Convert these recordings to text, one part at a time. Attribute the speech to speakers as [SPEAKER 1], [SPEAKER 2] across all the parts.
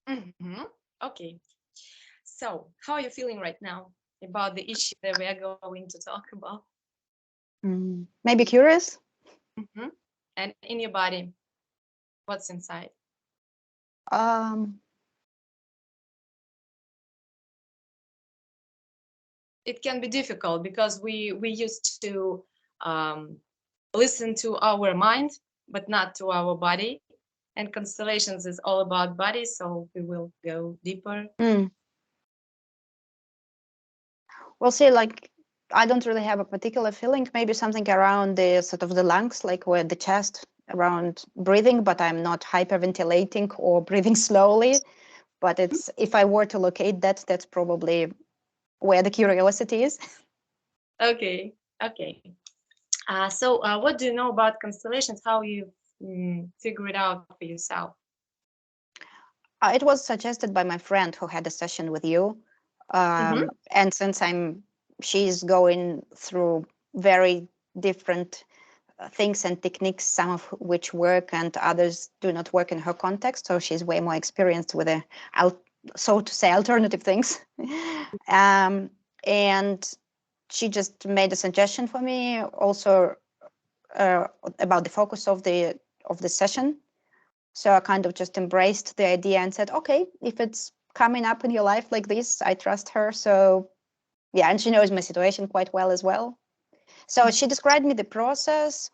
[SPEAKER 1] Mhm. Okay. So, how are you feeling right now about the issue that we are going to talk about?
[SPEAKER 2] Maybe curious.
[SPEAKER 1] Mhm. And in your body, what's inside?
[SPEAKER 2] Um,
[SPEAKER 1] It can be difficult because we used to um, listen to our mind, but not to our body. And constellations is all about body, so we will go deeper.
[SPEAKER 2] mm, we'll see. Like, I don't really have a particular feeling. Maybe something around the sort of the lungs, like where the chest, around breathing, but I'm not hyperventilating or breathing slowly. But it's if I were to locate that, that's probably where the curiosity is.
[SPEAKER 1] Okay, okay. So, what do you know about constellations? How you figure it out for yourself?
[SPEAKER 2] It was suggested by my friend who had a session with you.
[SPEAKER 1] Mm-hmm.
[SPEAKER 2] And since she's going through very different things and techniques, some of which work and others do not work in her context. So she's way more experienced with so to say, alternative things. um, and she just made a suggestion for me also uh, about the focus of the session. So I kind of just embraced the idea and said, okay, if it's coming up in your life like this, I trust her. So yeah, and she knows my situation quite well as well. So she described me the process.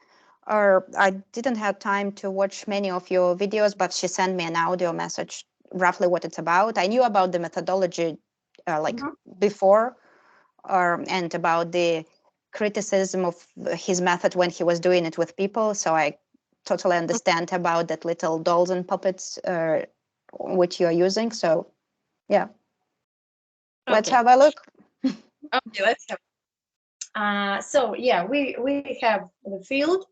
[SPEAKER 2] Or I didn't have time to watch many of your videos, but she sent me an audio message, roughly what it's about. I knew about the methodology like
[SPEAKER 1] Mm-hmm.
[SPEAKER 2] before, and about the criticism of his method when he was doing it with people. So I totally understand about that little dolls and puppets which you're using. So yeah, let's
[SPEAKER 1] Okay.
[SPEAKER 2] have a look.
[SPEAKER 1] Okay, let's have. So yeah, we have the field,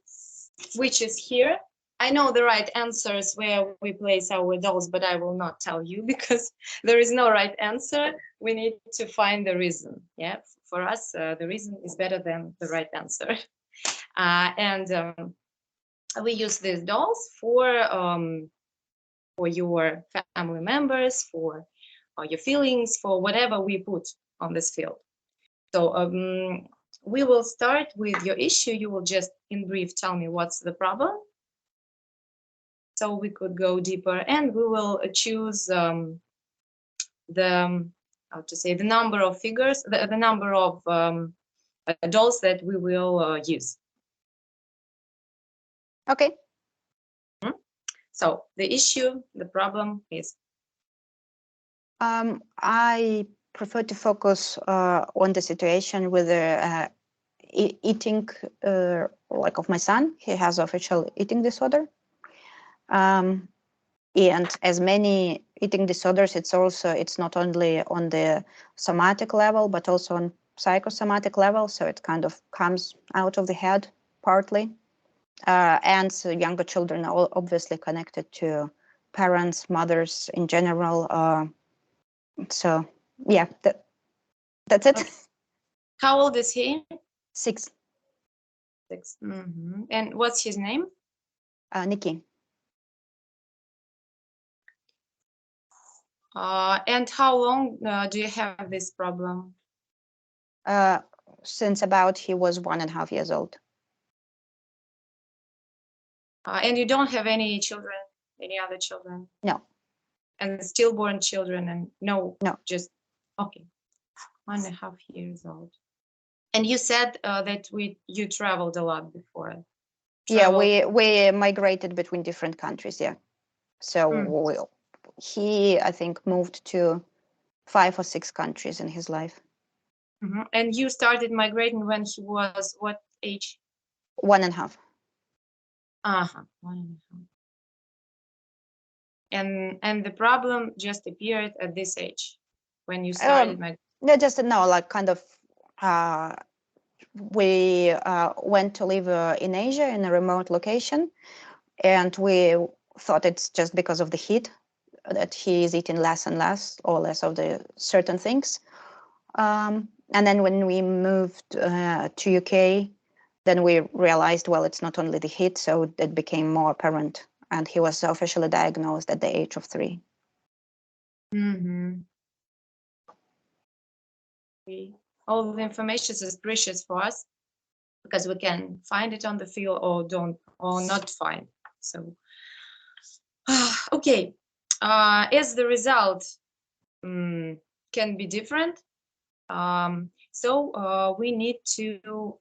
[SPEAKER 1] which is here. I know the right answers where we place our dolls, but I will not tell you because there is no right answer. We need to find the reason. Yeah, for us, the reason is better than the right answer. And we use these dolls for your family members, for your feelings, for whatever we put on this field. So we will start with your issue. You will just, in brief, tell me what's the problem. So we could go deeper, and we will choose the how to say the number of figures, the number of dolls that we will use.
[SPEAKER 2] Okay.
[SPEAKER 1] Mhm. So the issue, the problem is.
[SPEAKER 2] I prefer to focus on the situation with the eating, like of my son. He has official eating disorder. Um, and as many eating disorders, it's not only on the somatic level, but also on psychosomatic level. So it kind of comes out of the head partly. And so younger children are obviously connected to parents, mothers in general. So yeah, that's it.
[SPEAKER 1] Okay. How old is he?
[SPEAKER 2] 6.
[SPEAKER 1] 6. And what's his name?
[SPEAKER 2] Nikki.
[SPEAKER 1] And how long do you have this problem?
[SPEAKER 2] Uh, since about he was 1.5 years old.
[SPEAKER 1] And you don't have any children, any other children,
[SPEAKER 2] No,
[SPEAKER 1] and stillborn children, and no,
[SPEAKER 2] no.
[SPEAKER 1] just okay, 1.5 years old. And you said that you traveled a lot before.
[SPEAKER 2] Yeah,
[SPEAKER 1] Traveled.
[SPEAKER 2] we migrated between different countries. Yeah, so
[SPEAKER 1] Mm.
[SPEAKER 2] he I think moved to 5 or 6 countries in his life.
[SPEAKER 1] And you started migrating when he was what age?
[SPEAKER 2] 1.5.
[SPEAKER 1] Uh-huh, 1.5. And the problem just appeared at this age when you started migrating.
[SPEAKER 2] Yeah, just no, like kind of. Uh, we went to live in Asia in a remote location, and we thought it's just because of the heat that he is eating less and less or less of the certain things. And then when we moved to UK, then we realized, well, it's not only the heat, so it became more apparent. And he was officially diagnosed at the age of 3.
[SPEAKER 1] Mm-hmm. All the information is precious for us because we can find it on the field or not find. So, okay, as the result can be different, so we need to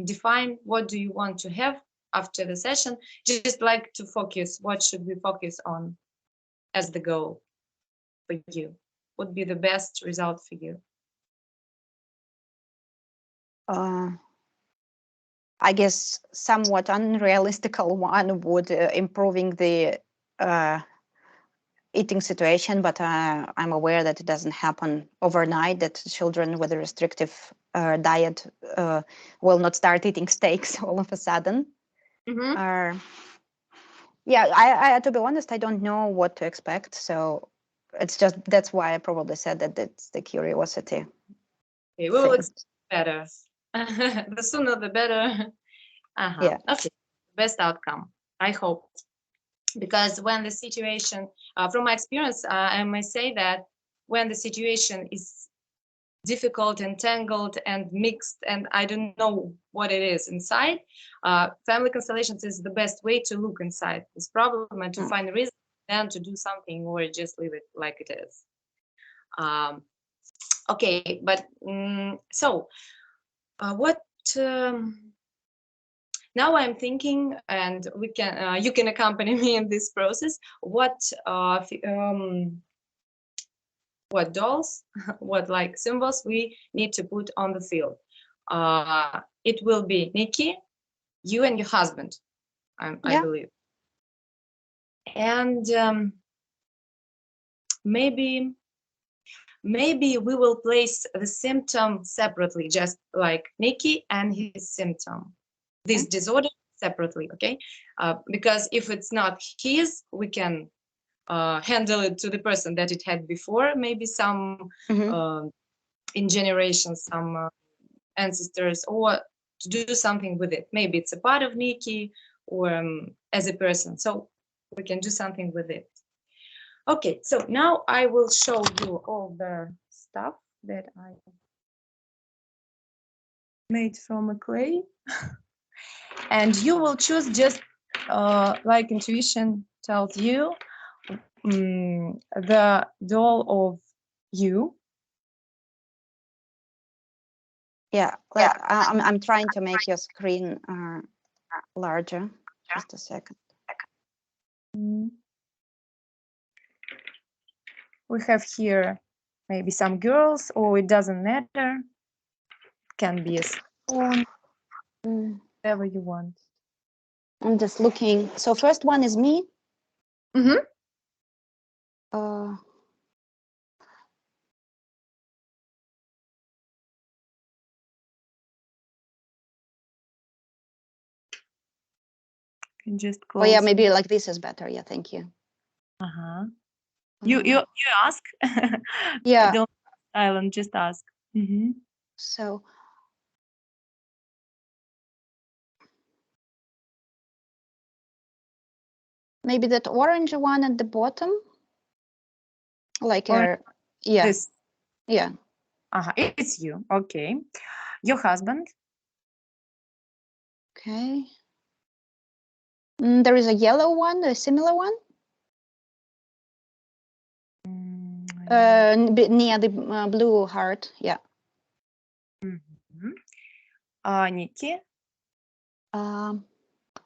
[SPEAKER 1] define what do you want to have after the session. Just like to focus, what should we focus on as the goal for you? Would be the best result for you?
[SPEAKER 2] I guess somewhat unrealistical one would improving the eating situation, but I'm aware that it doesn't happen overnight, that children with a restrictive diet will not start eating steaks all of a sudden.
[SPEAKER 1] Mm-hmm.
[SPEAKER 2] Yeah, I to be honest, I don't know what to expect. So it's just, that's why I probably said that it's the curiosity.
[SPEAKER 1] Okay, we will expect better. The sooner the better.
[SPEAKER 2] Yeah.
[SPEAKER 1] Okay, best outcome, I hope. Because when the situation, from my experience, I may say that when the situation is difficult, entangled, and mixed, and I don't know what it is inside, family constellations is the best way to look inside this problem and to find a reason, then to do something or just leave it like it is. Okay, but so what? Now I'm thinking, and we can you can accompany me in this process. What dolls, what like symbols we need to put on the field? It will be Nikki, you and your husband, I believe, and maybe we will place the symptom separately, just like Nikki and his symptom. This disorder separately, okay? Because if it's not his, we can handle it to the person that it had before, maybe some in generations, some ancestors, or to do something with it. Maybe it's a part of Nikki or as a person. So we can do something with it. Okay, so now I will show you all the stuff that I made from a clay. And you will choose just like intuition tells you, the doll of you.
[SPEAKER 2] Yeah, I'm trying to make your screen larger. Just a second.
[SPEAKER 1] We have here maybe some girls, or it doesn't matter. It can be a stone, whatever you want.
[SPEAKER 2] I'm just looking. So first one is me.
[SPEAKER 1] Mm-hmm. Can just close.
[SPEAKER 2] Oh yeah, maybe like this is better. Yeah, thank you.
[SPEAKER 1] You ask.
[SPEAKER 2] Yeah.
[SPEAKER 1] Don't silent. Just ask.
[SPEAKER 2] So maybe that orange one at the bottom, like yeah.
[SPEAKER 1] This.
[SPEAKER 2] Yeah.
[SPEAKER 1] It's you. Okay. Your husband.
[SPEAKER 2] Okay. There is a yellow one, a similar one. Near the blue heart. Yeah.
[SPEAKER 1] Nikki.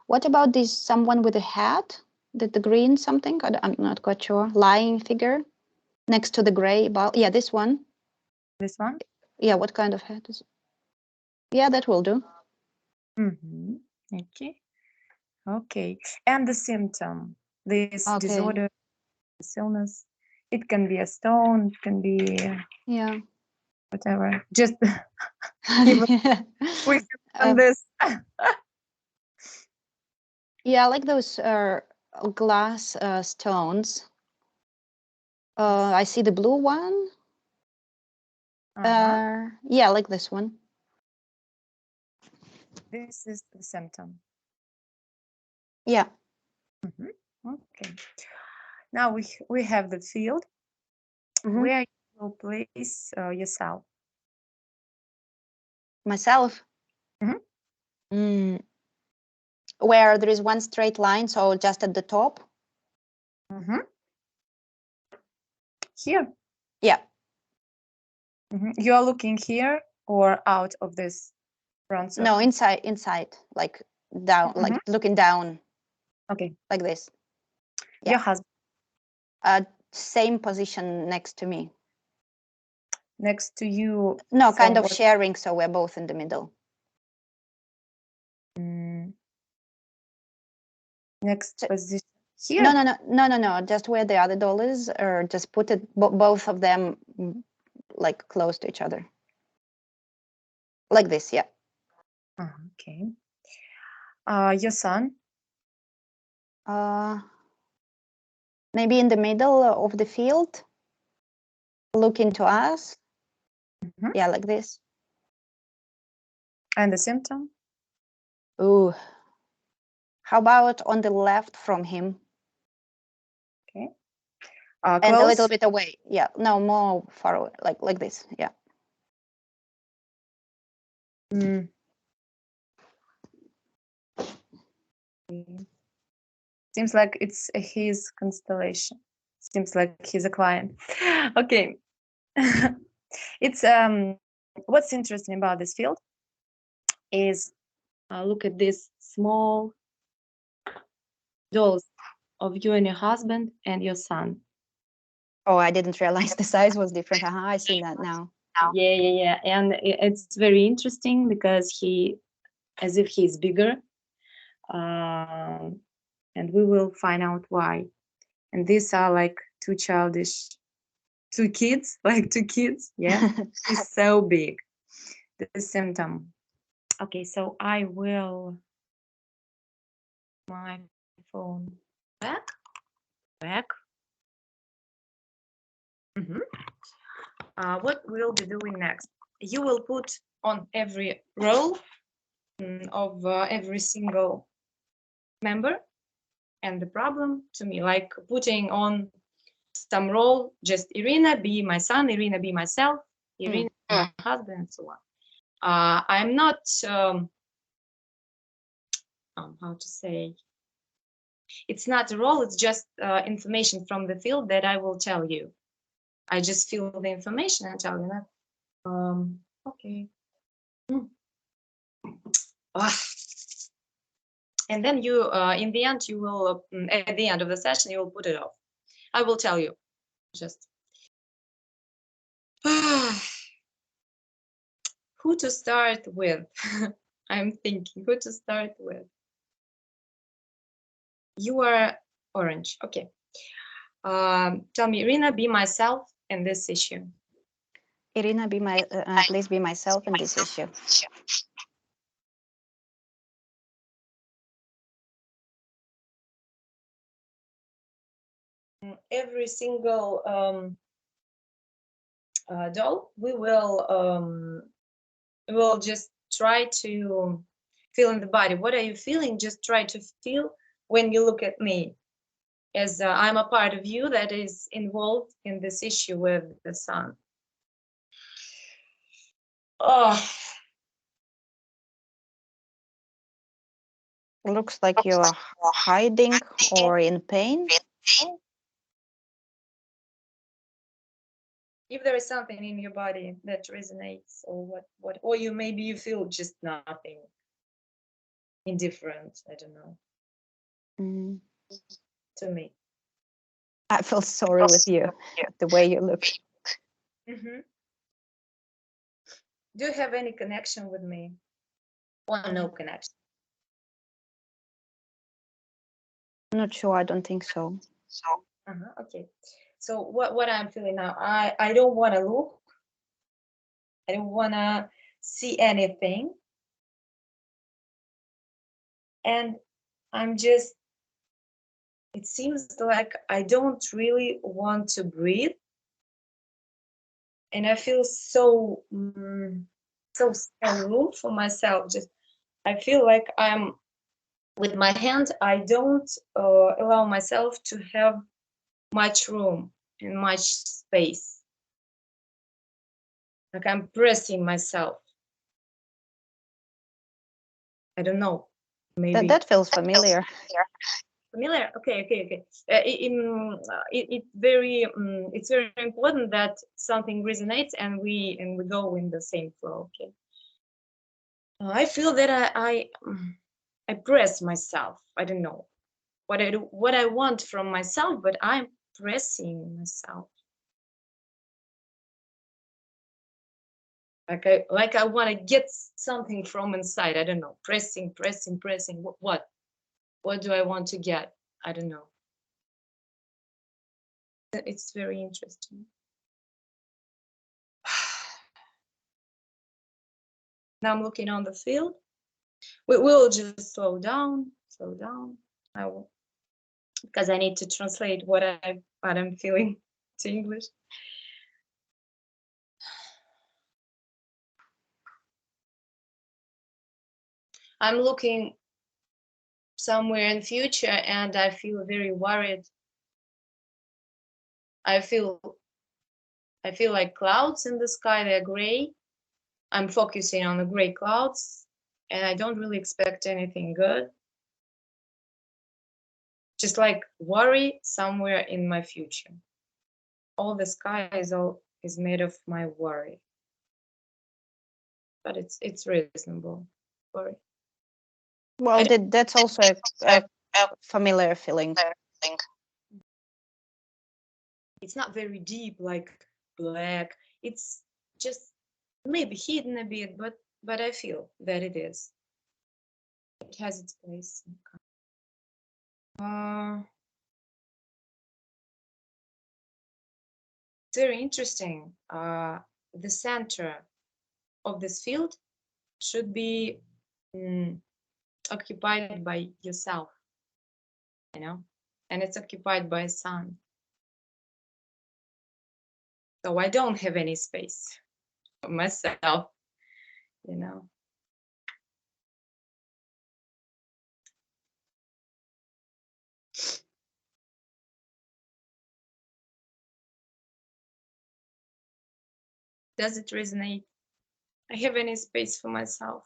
[SPEAKER 2] What about this someone with a hat? The green something? I'm not quite sure. Lying figure next to the gray ball. Yeah, this one.
[SPEAKER 1] This one?
[SPEAKER 2] Yeah, what kind of hat is it? Yeah, that will do.
[SPEAKER 1] Okay. Okay. And the symptom, this disorder, this illness, it can be a stone, it can be whatever. Just we on this.
[SPEAKER 2] Yeah, like those glass stones. I see the blue one. Yeah, like this one.
[SPEAKER 1] This is the symptom.
[SPEAKER 2] Yeah.
[SPEAKER 1] Okay. Now we have the field
[SPEAKER 2] Mhm.
[SPEAKER 1] where you will place yourself.
[SPEAKER 2] Myself.
[SPEAKER 1] Mhm.
[SPEAKER 2] Mm. Where there is one straight line, so just at the top.
[SPEAKER 1] Here.
[SPEAKER 2] Yeah.
[SPEAKER 1] You are looking here or out of this front circle?
[SPEAKER 2] No, inside, like down, like looking down,
[SPEAKER 1] Okay.
[SPEAKER 2] like this.
[SPEAKER 1] Your
[SPEAKER 2] Yeah.
[SPEAKER 1] husband
[SPEAKER 2] Same position next to me.
[SPEAKER 1] next to you.
[SPEAKER 2] No, kind
[SPEAKER 1] from
[SPEAKER 2] of
[SPEAKER 1] what-
[SPEAKER 2] sharing, so we're both in the middle.
[SPEAKER 1] Next
[SPEAKER 2] So-
[SPEAKER 1] position here.
[SPEAKER 2] No. Just where the other doll is, or just put it both of them like close to each other, like this. Yeah.
[SPEAKER 1] Okay. Your son.
[SPEAKER 2] Maybe in the middle of the field, looking to us. Yeah, like this.
[SPEAKER 1] And the symptom.
[SPEAKER 2] Ooh. How about on the left from him?
[SPEAKER 1] Okay.
[SPEAKER 2] And
[SPEAKER 1] Close.
[SPEAKER 2] a little bit away. Yeah. No, more far away, like this. Yeah.
[SPEAKER 1] Seems like it's his constellation. Seems like he's a client. Okay. It's what's interesting about this field is look at this small dolls of you and your husband and your son.
[SPEAKER 2] Oh, I didn't realize the size was different. I see that now.
[SPEAKER 1] Yeah. And it's very interesting because as if he's bigger. And we will find out why. And these are like two kids, like two kids. Yeah, he's so big. The symptom. Okay, so I will my phone back. What we'll be doing next? You will put on every row of every single member, and the problem to me, like putting on some role, just Irina be my son, Irina be myself, Irina be my husband, and so on. I'm not how to say, it's not a role, it's just information from the field that I will tell you. I just fill the information and tell you that. Okay. And then you, in the end, you will, at the end of the session, you will put it off. I will tell you. Just who to start with. I'm thinking who to start with. You are orange. Okay. Tell me, Irina, be myself in this issue.
[SPEAKER 2] Irina, please be myself in this issue.
[SPEAKER 1] Every single doll, we will just try to feel in the body. What are you feeling? Just try to feel when you look at me, as I'm a part of you that is involved in this issue with the sun. Oh.
[SPEAKER 2] Looks like you're hiding or in pain.
[SPEAKER 1] If there is something in your body that resonates, or what, or maybe you feel just nothing, indifferent, I don't know. To me,
[SPEAKER 2] I feel sorry with you, the way you look.
[SPEAKER 1] Do you have any connection with me, or no connection?
[SPEAKER 2] I'm not sure. I don't think so.
[SPEAKER 1] Okay. So what I'm feeling now, I don't want to look. I don't want to see anything. And I'm just, it seems like I don't really want to breathe. And I feel so so room for myself. Just I feel like I'm with my hand. I don't allow myself to have much room and much space. Like I'm pressing myself. I don't know. Maybe
[SPEAKER 2] That feels familiar.
[SPEAKER 1] familiar. Okay. It's very important that something resonates and we go in the same flow. Okay. I feel that I press myself. I don't know what I want from myself, but I'm pressing myself. Like I want to get something from inside. I don't know. Pressing. What do I want to get? I don't know. It's very interesting. Now I'm looking on the field. We will just slow down. I will, because I need to translate what I'm feeling to English. I'm looking somewhere in future and I feel very worried. I feel like clouds in the sky, they're gray. I'm focusing on the gray clouds and I don't really expect anything good. Just like worry somewhere in my future. All the sky is made of my worry. But it's reasonable worry.
[SPEAKER 2] Well, that's also a familiar feeling.
[SPEAKER 1] It's not very deep like black. It's just maybe hidden a bit, but I feel that it is. It has its place. It's very interesting. The center of this field should be occupied by yourself, you know, and it's occupied by sun. So I don't have any space for myself, you know. Does it resonate? I have any space for myself?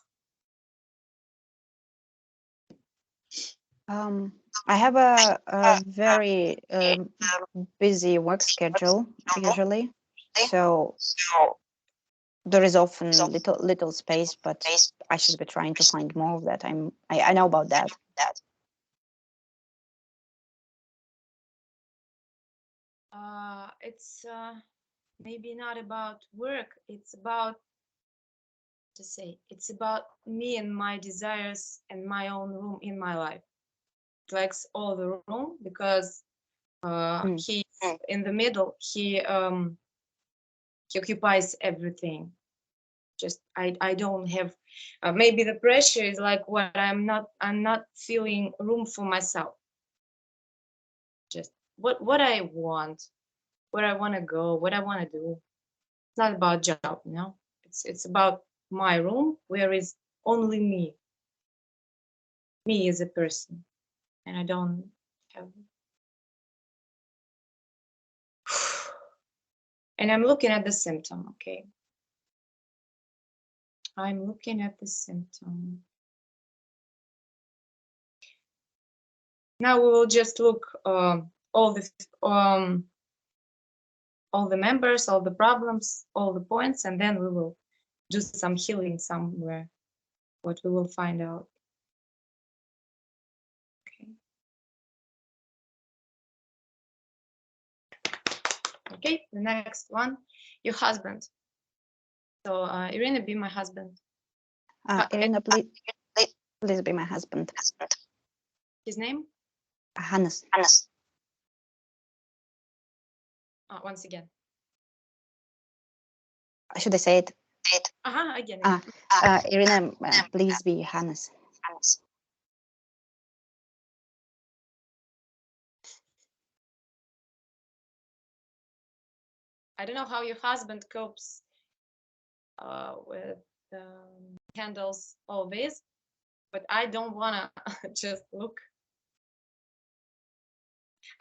[SPEAKER 2] I have a very busy work schedule usually, so there is often little space, but I should be trying to find more of that. I know about that.
[SPEAKER 1] It's maybe not about work. It's about it's about me and my desires and my own room in my life. It likes all the room because he's in the middle. He occupies everything. Just I don't have. Maybe the pressure is like what I'm not feeling room for myself. Just what I want, where I want to go, what I want to do. It's not about job, you know. It's about my room where is only me as a person, and I don't have. And I'm looking at the symptom. Okay, I'm looking at the symptom. Now we will just look all the members, all the problems, all the points, and then we will do some healing somewhere. What we will find out. Okay. Okay, the next one, your husband. So Irina, be my husband.
[SPEAKER 2] Irina, please be my husband.
[SPEAKER 1] His name?
[SPEAKER 2] Hannes.
[SPEAKER 1] Once again.
[SPEAKER 2] Should I say it?
[SPEAKER 1] Again.
[SPEAKER 2] Irina, please be Hannes.
[SPEAKER 1] I don't know how your husband copes with handles all this, but I don't wanna just look.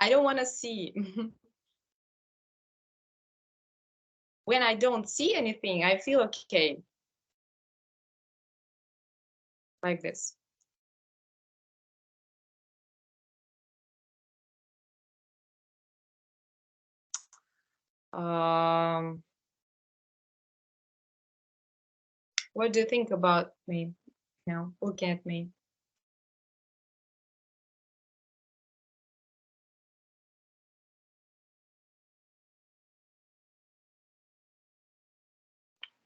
[SPEAKER 1] I don't want to see. When I don't see anything, I feel okay. Like this. What do you think about me now, looking at me?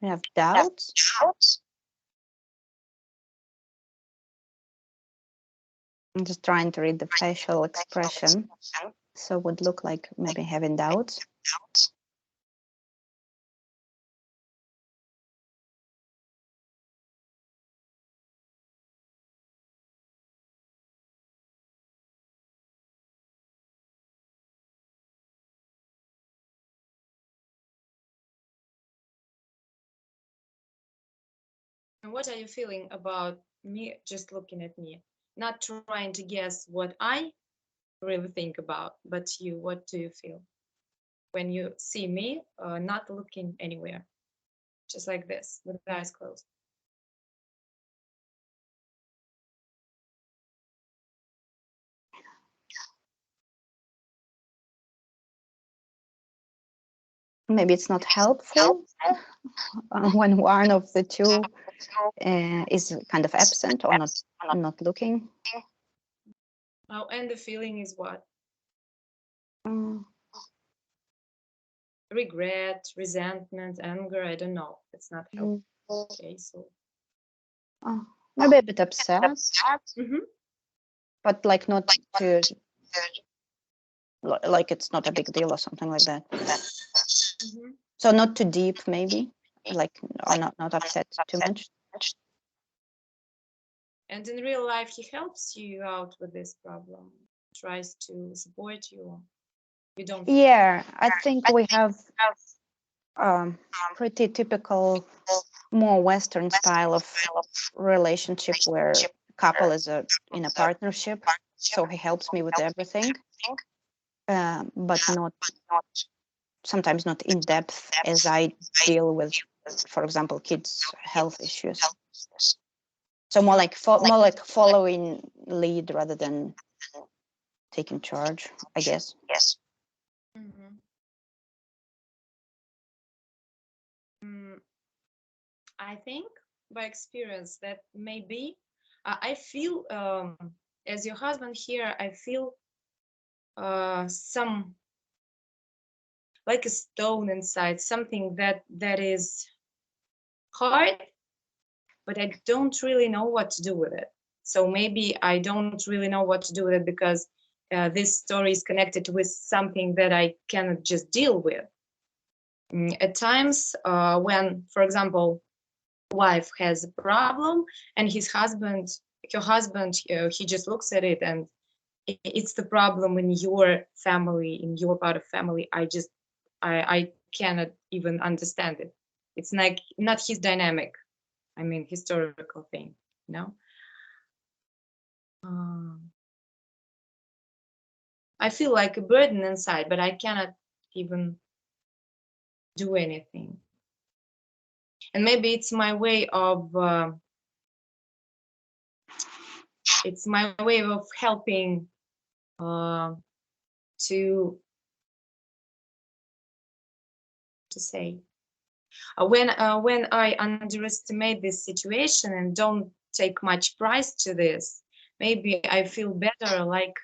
[SPEAKER 2] You have doubts? I'm just trying to read the facial expression. So it would look like maybe having doubts.
[SPEAKER 1] And what are you feeling about me just looking at me? Not trying to guess what I really think about, but you, what do you feel when you see me not looking anywhere? Just like this, with the eyes closed.
[SPEAKER 2] Maybe it's not helpful when one of the two is kind of absent or not looking.
[SPEAKER 1] Oh, and the feeling is what?
[SPEAKER 2] Mm.
[SPEAKER 1] Regret, resentment, anger, I don't know. It's not helpful. Okay, so
[SPEAKER 2] Maybe a bit upset, but like not to, like it's not a big deal or something like that. So not too deep, maybe, like, or not upset too much.
[SPEAKER 1] And in real life, he helps you out with this problem, tries to support you. You don't.
[SPEAKER 2] Yeah, I think we have pretty typical, more Western style of relationship where couple is in a partnership, so he helps me with everything, but not sometimes not in depth as I deal with, for example, kids' health issues. So more like following lead rather than taking charge, I guess.
[SPEAKER 1] I think by experience that maybe I feel as your husband here, I feel some like a stone inside, something that is hard, but I don't really know what to do with it. So maybe I don't really know what to do with it because this story is connected with something that I cannot just deal with. At times when, for example, wife has a problem and her husband, he just looks at it and it's the problem in your family, in your part of family. I cannot even understand it. It's like not his dynamic. I mean, historical thing, you know? I feel like a burden inside, but I cannot even do anything. And maybe it's my way of helping to say when I underestimate this situation and don't take much price to this, maybe I feel better, like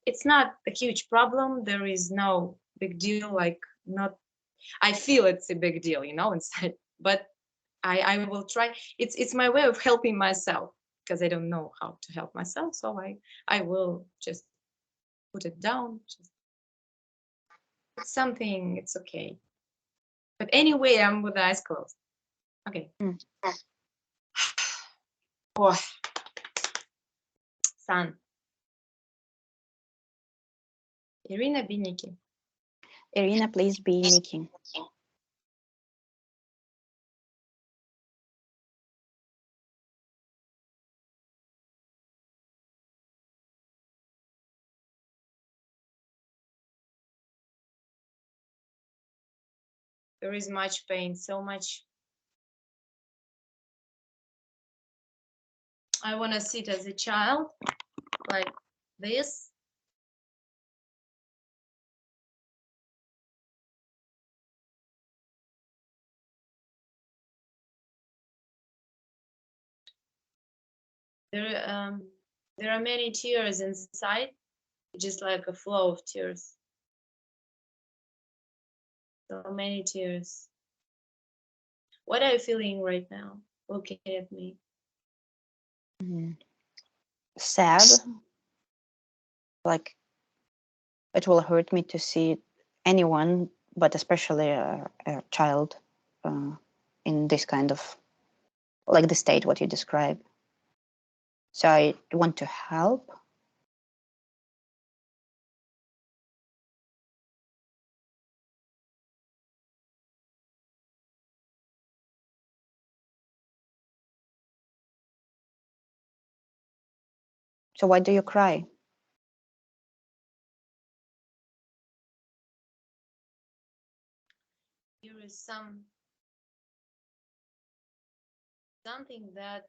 [SPEAKER 1] it's not a huge problem, there is no big deal, like not, I feel it's a big deal, you know, inside, but I will try. It's my way of helping myself because I don't know how to help myself, so I will just put it down, just it's something, it's okay. But anyway, I'm with the eyes closed. Okay. Oh, Sun. Irina, be Nikki.
[SPEAKER 2] Irina, please be Nikki.
[SPEAKER 1] There is much pain, so much. I want to sit as a child, like this. There are many tears inside, just like a flow of tears. So many tears. What are you feeling right now, looking at me?
[SPEAKER 2] Sad. Like it will hurt me to see anyone, but especially a child, in this kind of, like the state what you describe. So I want to help. So why do you cry?
[SPEAKER 1] Here is something that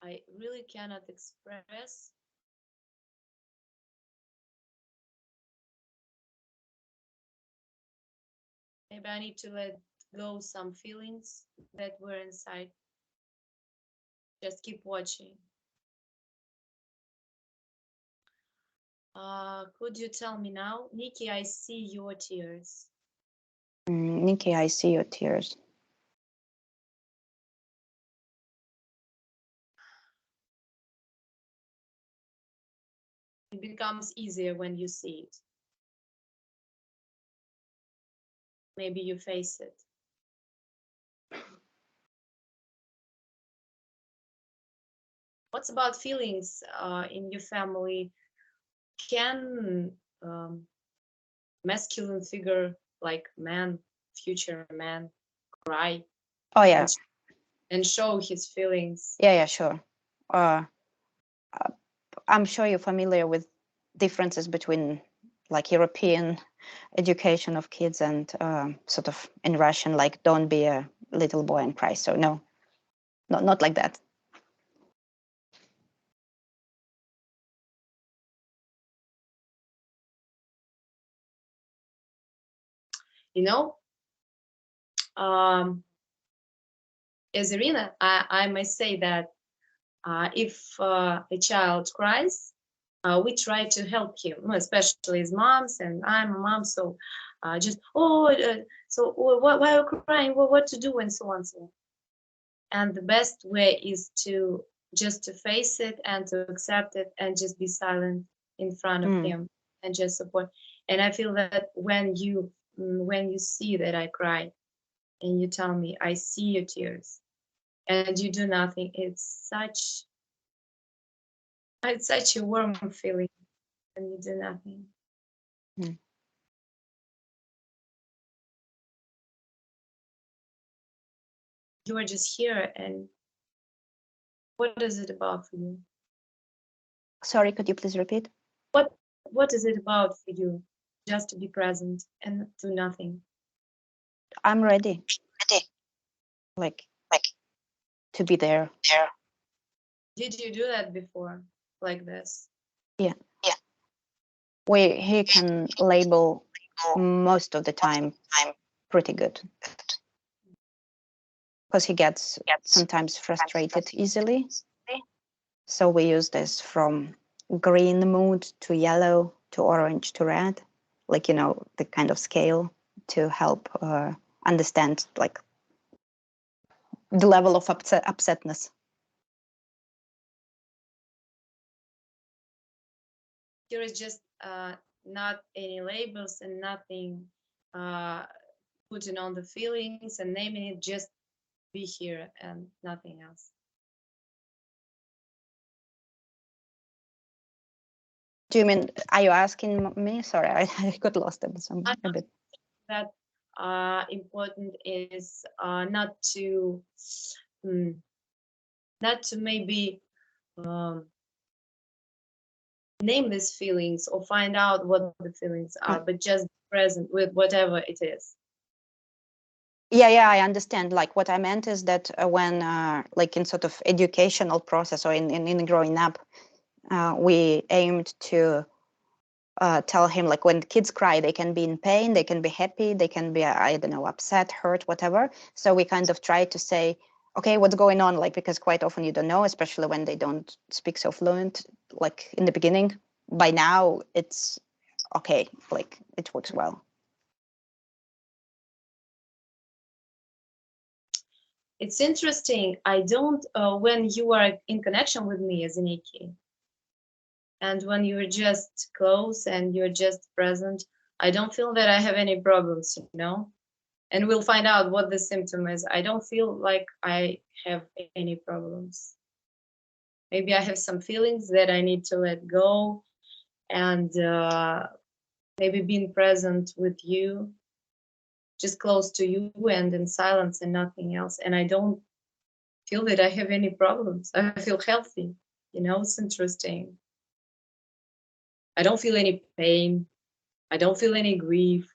[SPEAKER 1] I really cannot express. Maybe I need to let go some feelings that were inside. Just keep watching. Could you tell me now, Nikki? I see your tears.
[SPEAKER 2] Nikki, I see your tears.
[SPEAKER 1] It becomes easier when you see it. Maybe you face it. What's about feelings in your family? Can masculine figure like man, future man, cry
[SPEAKER 2] Oh yeah,
[SPEAKER 1] and show his feelings?
[SPEAKER 2] yeah, sure. I'm sure you're familiar with differences between like European education of kids and sort of in Russian, like don't be a little boy and cry. So no, not like that.
[SPEAKER 1] You know, as Irina, I must say that if a child cries, we try to help him, especially his moms, and I'm a mom, so just why are you crying? What to do, and so on, so on. And the best way is to just to face it and to accept it and just be silent in front of him and just support. And I feel that when you see that I cry and you tell me I see your tears and you do nothing, it's such a warm feeling when you do nothing. You are just here, and what is it about for you?
[SPEAKER 2] Sorry, could you please repeat?
[SPEAKER 1] What is it about for you? Just to be present and do nothing.
[SPEAKER 2] I'm ready. Like to be there.
[SPEAKER 1] Did you do that before, like this?
[SPEAKER 2] Yeah. He can label most of the time pretty good because he gets sometimes frustrated easily. So we use this from green mood to yellow to orange to red, like, the kind of scale to help understand like the level of upsetness.
[SPEAKER 1] Here is just not any labels and nothing putting on the feelings and naming it, just be here and nothing else.
[SPEAKER 2] Do you mean, are you asking me? Sorry, I got lost a bit.
[SPEAKER 1] That important is not to maybe name these feelings or find out what the feelings are, but just be present with whatever it is.
[SPEAKER 2] Yeah, I understand. Like what I meant is that when like in sort of educational process or in growing up, we aimed to tell him like when kids cry, they can be in pain, they can be happy, they can be, I don't know, upset, hurt, whatever. So we kind of try to say, okay, what's going on? Like, because quite often you don't know, especially when they don't speak so fluent, like in the beginning. By now, it's okay, like it works well.
[SPEAKER 1] It's interesting. I don't, when you are in connection with me as Nikki, and when you're just close and you're just present, I don't feel that I have any problems, you know? And we'll find out what the symptom is. I don't feel like I have any problems. Maybe I have some feelings that I need to let go, and maybe being present with you, just close to you and in silence and nothing else. And I don't feel that I have any problems. I feel healthy. You know, it's interesting. I don't feel any pain. I don't feel any grief.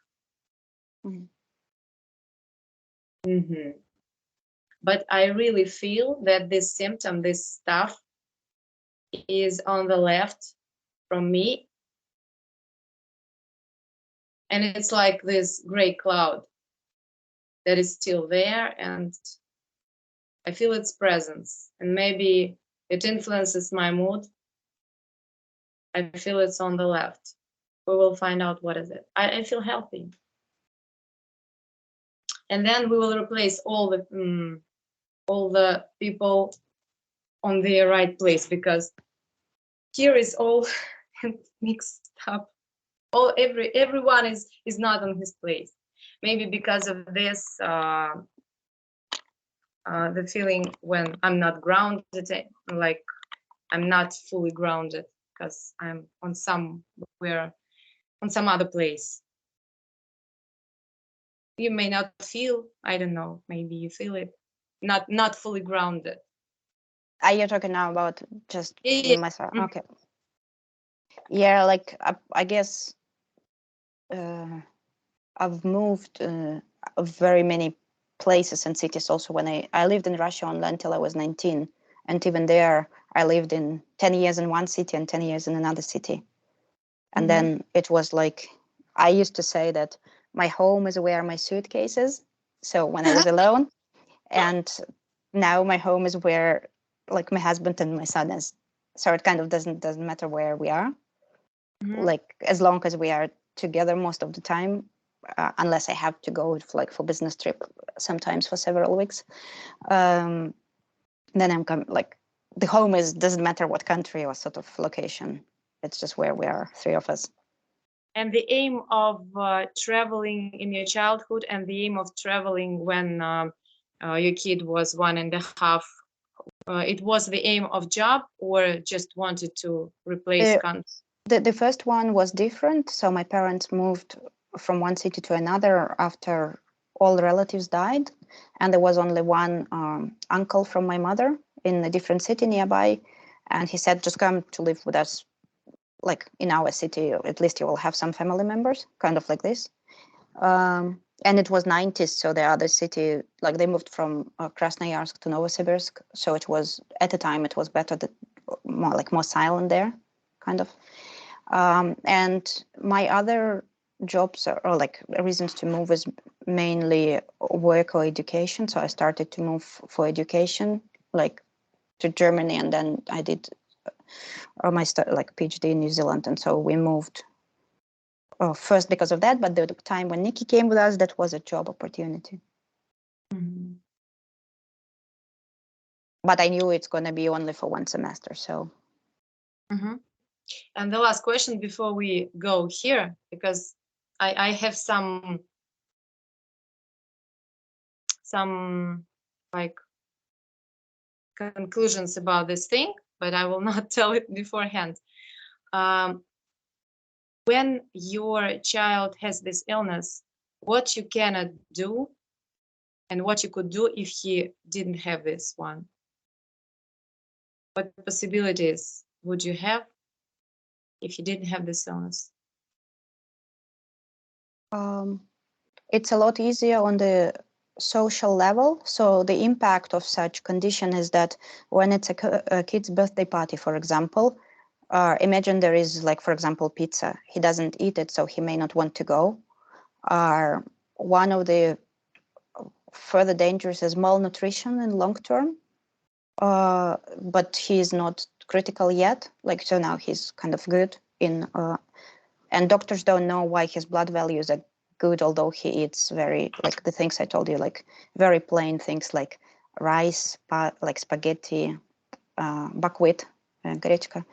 [SPEAKER 2] Mhm.
[SPEAKER 1] But I really feel that this symptom, this stuff, is on the left from me. And it's like this gray cloud that is still there. And I feel its presence. And maybe it influences my mood. I feel it's on the left. We will find out what is it. I feel healthy. And then we will replace all the people on their right place, because here is all mixed up. Everyone is not on his place. Maybe because of this, the feeling when I'm not grounded, like I'm not fully grounded because I'm on some other place. You may not feel, I don't know, maybe you feel it, not fully grounded.
[SPEAKER 2] Are you talking now about just
[SPEAKER 1] Yeah.
[SPEAKER 2] myself? Okay. Yeah, like I guess I've moved very many places and cities also when I lived in Russia only until I was 19. And even there, I lived in 10 years in one city and 10 years in another city. And then it was like, I used to say that my home is where my suitcase is. So when I was alone, and now my home is where like my husband and my son is. So it kind of doesn't matter where we are, like as long as we are together most of the time, unless I have to go like for business trip sometimes for several weeks. Then like the home is doesn't matter what country or sort of location. It's just where we are, three of us.
[SPEAKER 1] And the aim of traveling in your childhood and the aim of traveling when your kid was 1.5, it was the aim of job or just wanted to replace country?
[SPEAKER 2] The first one was different. So my parents moved from one city to another after all relatives died. And there was only one uncle from my mother in a different city nearby. And he said, just come to live with us, like in our city. At least you will have some family members, kind of like this. And it was 90s. So the other city, like they moved from Krasnoyarsk to Novosibirsk. So it was, at the time, it was better, more silent there, kind of. And my other jobs or like reasons to move is mainly work or education. So I started to move for education, like to Germany, and then I did my like PhD in New Zealand. And so we moved first because of that, but the time when Nikki came with us, that was a job opportunity. But I knew it's going to be only for one semester, so.
[SPEAKER 1] And the last question before we go here, because I have some like conclusions about this thing, but I will not tell it beforehand. When your child has this illness, what you cannot do and what you could do if he didn't have this one? What possibilities would you have if you didn't have this illness?
[SPEAKER 2] It's a lot easier on the social level. So the impact of such condition is that when it's a kid's birthday party, for example, imagine there is, like, for example, pizza. He doesn't eat it, so he may not want to go. One of the further dangers is malnutrition in long term, but he is not critical yet. Like, so now he's kind of good in, and doctors don't know why his blood values are good, although he eats very, like the things I told you, like very plain things like rice, like spaghetti, buckwheat, grechka,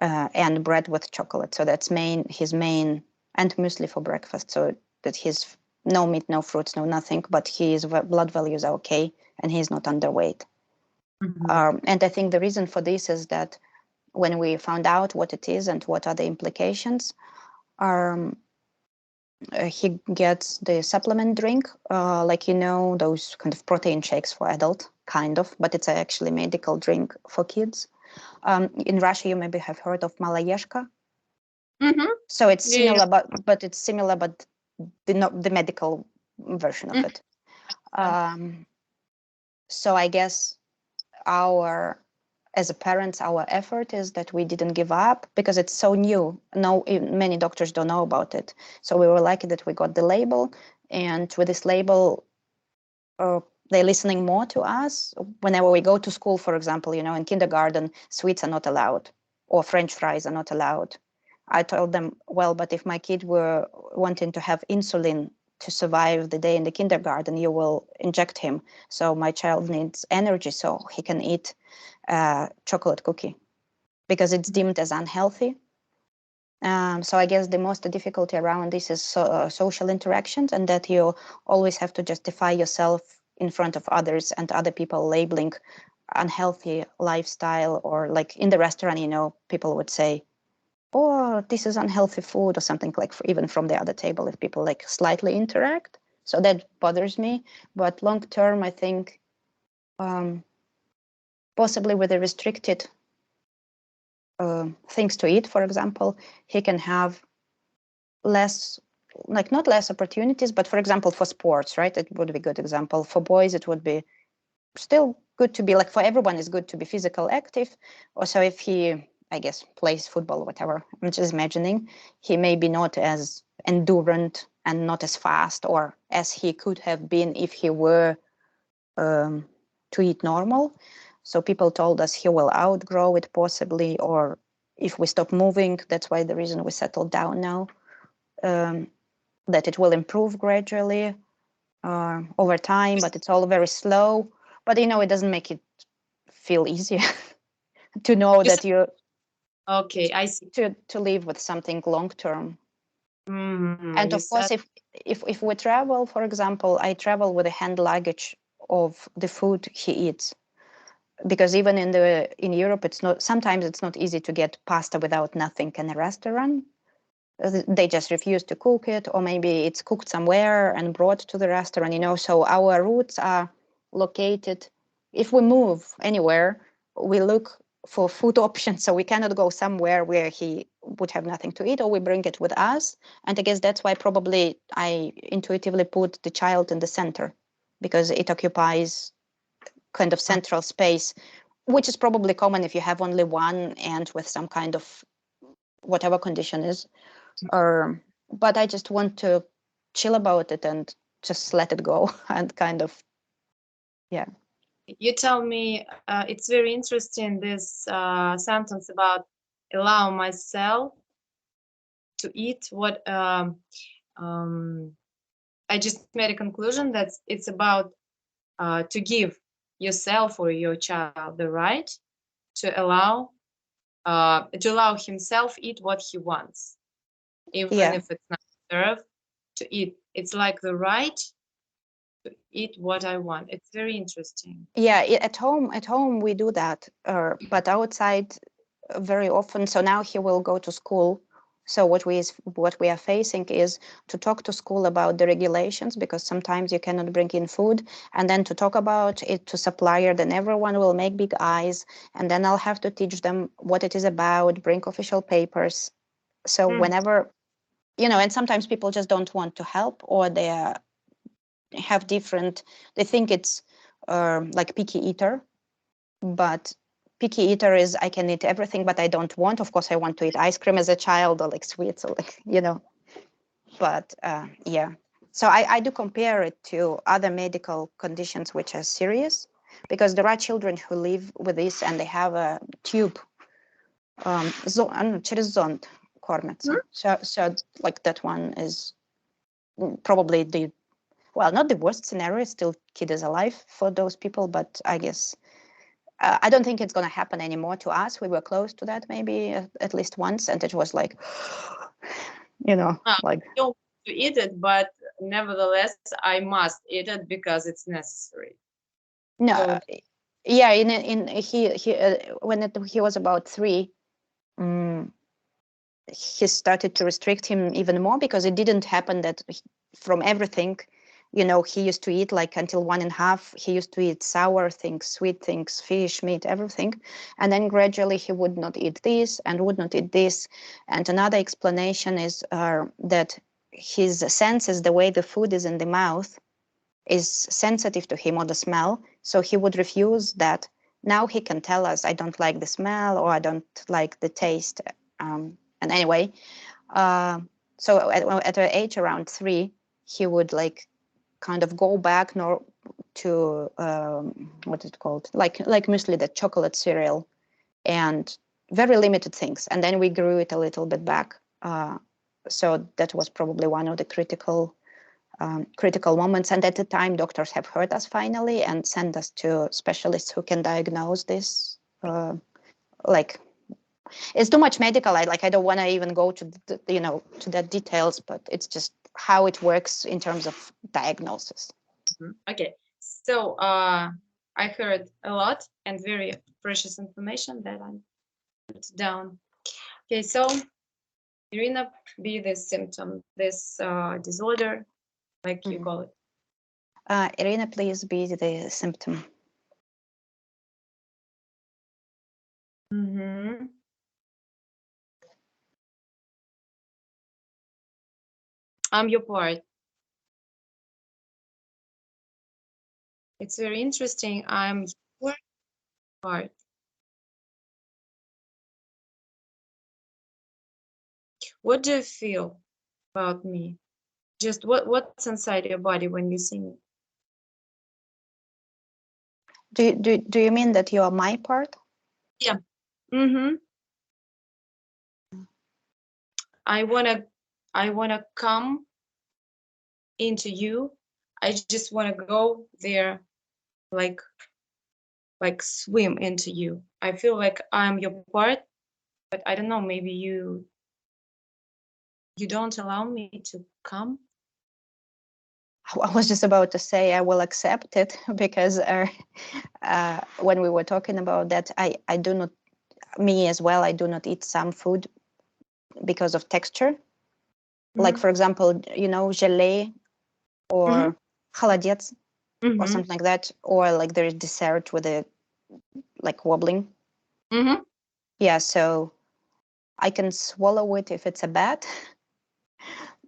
[SPEAKER 2] and bread with chocolate. So that's his main, and muesli for breakfast. So that he's no meat, no fruits, no nothing, but his blood values are okay, and he's not underweight. And I think the reason for this is that when we found out what it is and what are the implications, he gets the supplement drink, like, those kind of protein shakes for adult, kind of, but it's actually medical drink for kids. In Russia, you maybe have heard of malayeshka. So it's similar, but it's similar, but the medical version of it. So I guess as a parents, our effort is that we didn't give up because it's so new. No, many doctors don't know about it. So we were lucky that we got the label, and with this label, they're listening more to us. Whenever we go to school, for example, in kindergarten, sweets are not allowed, or French fries are not allowed. I told them, well, but if my kid were wanting to have insulin to survive the day in the kindergarten, you will inject him. So my child needs energy so he can eat chocolate cookie because it's deemed as unhealthy. So I guess the most difficulty around this is social interactions, and that you always have to justify yourself in front of others, and other people labeling unhealthy lifestyle, or like in the restaurant, people would say, oh, this is unhealthy food, or something, like even from the other table, if people like slightly interact. So that bothers me. But long term, I think possibly with the restricted things to eat, for example, he can have less, like not less opportunities, but for example, for sports, right? It would be a good example. For boys, it would be still good to be, like, for everyone is good to be physical active. Also, if he, I guess, plays football or whatever, I'm just imagining, he may be not as endurant and not as fast or as he could have been if he were to eat normal. So people told us he will outgrow it possibly, or if we stop moving, that's why the reason we settled down now, that it will improve gradually over time, but it's all very slow. But it doesn't make it feel easier to know that you
[SPEAKER 1] okay, I see.
[SPEAKER 2] to live with something long term. And
[SPEAKER 1] You
[SPEAKER 2] of course,
[SPEAKER 1] said,
[SPEAKER 2] if we travel, for example, I travel with a hand luggage of the food he eats, because even in Europe, sometimes it's not easy to get pasta without nothing in a restaurant. They just refuse to cook it, or maybe it's cooked somewhere and brought to the restaurant. So our routes are located. If we move anywhere, we look for food options, so we cannot go somewhere where he would have nothing to eat, or we bring it with us. And I guess that's why probably I intuitively put the child in the center, because it occupies kind of central space, which is probably common if you have only one and with some kind of whatever condition is. But I just want to chill about it and just let it go and kind of, yeah.
[SPEAKER 1] you tell me, it's very interesting, this sentence about allow myself to eat what I just made a conclusion that it's about to give yourself or your child the right to allow himself eat what he wants, even if it's not served to eat. It's like the right to eat what I want. It's very interesting.
[SPEAKER 2] Yeah, at home we do that, but outside very often. So now he will go to school. So what we are facing is to talk to school about the regulations, because sometimes you cannot bring in food, and then to talk about it to supplier. Then everyone will make big eyes, and then I'll have to teach them what it is about, bring official papers. So whenever, and sometimes people just don't want to help, or they're have different. They think it's like picky eater, but picky eater is I can eat everything, but I don't want. Of course, I want to eat ice cream as a child or like sweets or like But yeah, so I do compare it to other medical conditions which are serious, because there are children who live with this and they have a tube, через зонд кормятся. So like that one is probably not the worst scenario. Still, kid is alive for those people, but I guess I don't think it's going to happen anymore to us. We were close to that maybe at least once, and it was like, like.
[SPEAKER 1] Don't to eat it, but nevertheless, I must eat it because it's necessary.
[SPEAKER 2] No,
[SPEAKER 1] So,
[SPEAKER 2] yeah, in he when he was about 3, he started to restrict him even more, because it didn't happen that from everything, he used to eat like until 1.5. He used to eat sour things, sweet things, fish, meat, everything, and then gradually he would not eat this and would not eat this. And another explanation is that his senses, the way the food is in the mouth, is sensitive to him, or the smell, so he would refuse that. Now he can tell us, I don't like the smell, or I don't like the taste. And anyway, so at an age around 3, he would like kind of go back to what is it called, like muesli, the chocolate cereal, and very limited things. And then we grew it a little bit back. So that was probably one of the critical moments. And at the time, doctors have heard us finally and sent us to specialists who can diagnose this. Like, it's too much medical. I don't want to even go to to the details, but it's just how it works in terms of diagnosis.
[SPEAKER 1] Okay, so I heard a lot and very precious information that I put down. Okay, so Irina, be this symptom, this disorder, like you call it.
[SPEAKER 2] Irina, please be the symptom.
[SPEAKER 1] I'm your part. It's very interesting. I'm your part. What do you feel about me? Just what's inside your body when you see me?
[SPEAKER 2] Do you mean that you are my part?
[SPEAKER 1] Yeah. I wanna come into you. I just wanna go there, like swim into you. I feel like I'm your part, but I don't know. Maybe you don't allow me to come.
[SPEAKER 2] I was just about to say I will accept it, because when we were talking about that, I do not, me as well, I do not eat some food because of texture. Like, for example, gelée or холодец or something like that, or like there is dessert with a like wobbling. Yeah, so I can swallow it if it's a bat,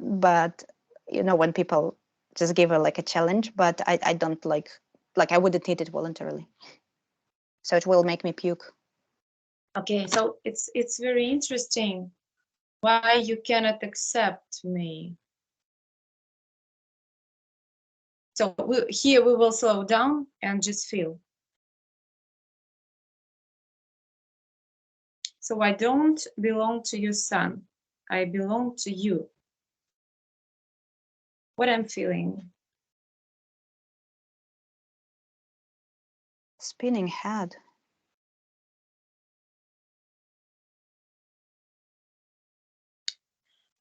[SPEAKER 2] but when people just give it like a challenge, but I don't like I wouldn't eat it voluntarily, so it will make me puke.
[SPEAKER 1] Okay, so it's very interesting why you cannot accept me. So here we will slow down and just feel. So I don't belong to your son. I belong to you. What I'm feeling.
[SPEAKER 2] Spinning head.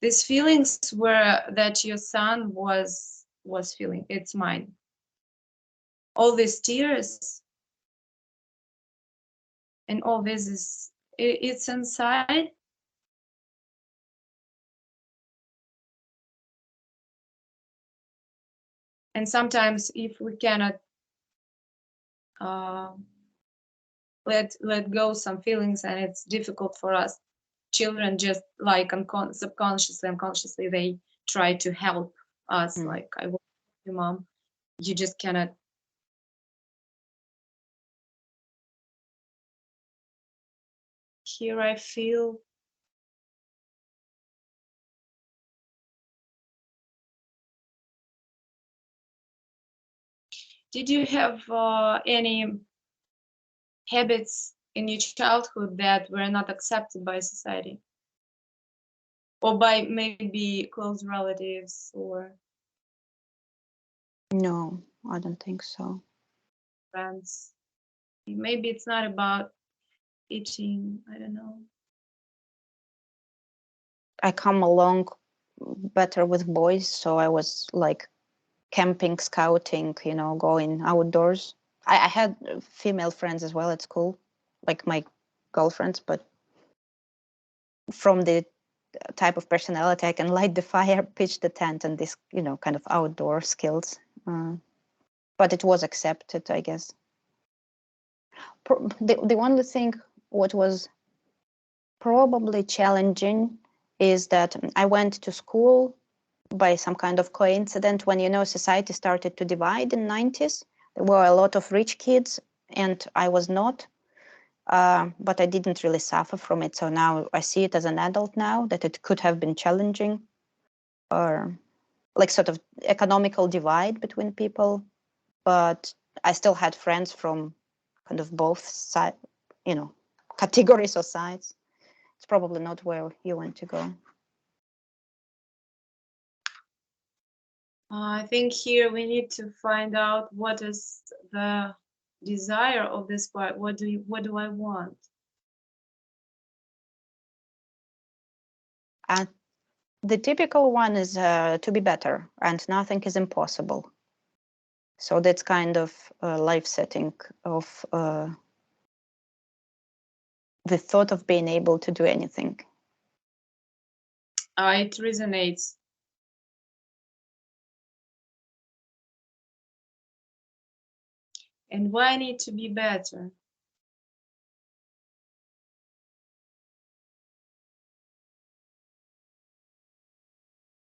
[SPEAKER 1] These feelings were that your son was feeling. It's mine. All these tears and all this is it's inside. And sometimes if we cannot let go some feelings, and it's difficult for us, children just like subconsciously, unconsciously, they try to help us. Like, I want you, mom. You just cannot. Here I feel did you have any habits in your childhood that were not accepted by society or by maybe close relatives or
[SPEAKER 2] No, I don't think so.
[SPEAKER 1] friends? Maybe it's not about eating, I don't know.
[SPEAKER 2] I come along better with boys, so I was like camping, scouting, going outdoors. I had female friends as well at school, like my girlfriends, but from the type of personality, I can light the fire, pitch the tent, and this, kind of outdoor skills. But it was accepted, I guess. The only thing what was probably challenging is that I went to school by some kind of coincidence when society started to divide in 90s. There were a lot of rich kids and I was not, but I didn't really suffer from it. So now I see it as an adult now that it could have been challenging, or like sort of economical divide between people, but I still had friends from kind of both side, categories or sides. It's probably not where you want to go.
[SPEAKER 1] I think here we need to find out what is the desire of this part. What do I want?
[SPEAKER 2] And the typical one is to be better, and nothing is impossible. So that's kind of life setting of the thought of being able to do anything.
[SPEAKER 1] It resonates. And why I need to be better?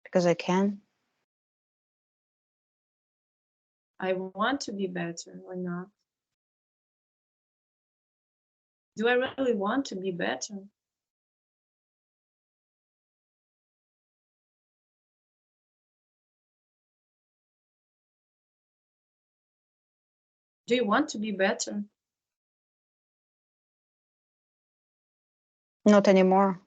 [SPEAKER 2] Because I can.
[SPEAKER 1] I want to be better or not? Do I really want to be better? Do you want to be better?
[SPEAKER 2] Not anymore.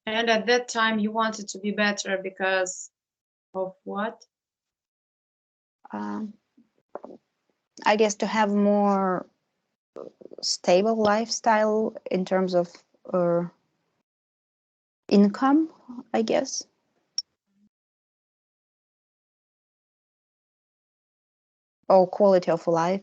[SPEAKER 1] And at that time, you wanted to be better because of what?
[SPEAKER 2] Um, I guess to have more stable lifestyle in terms of income, I guess. Or quality of life.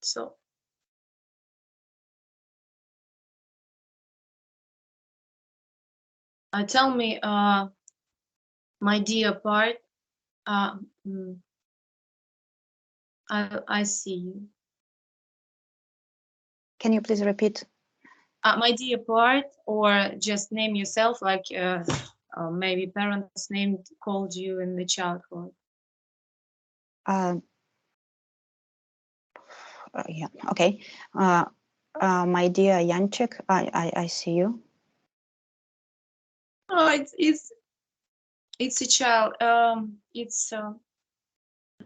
[SPEAKER 1] So tell me, my dear part, uh, mm, I see you.
[SPEAKER 2] Can you please repeat?
[SPEAKER 1] My dear part, or just name yourself, like maybe parents named called you in the childhood.
[SPEAKER 2] Uh, yeah, okay. My dear Yanchik, I see you.
[SPEAKER 1] Oh, it's a child. It's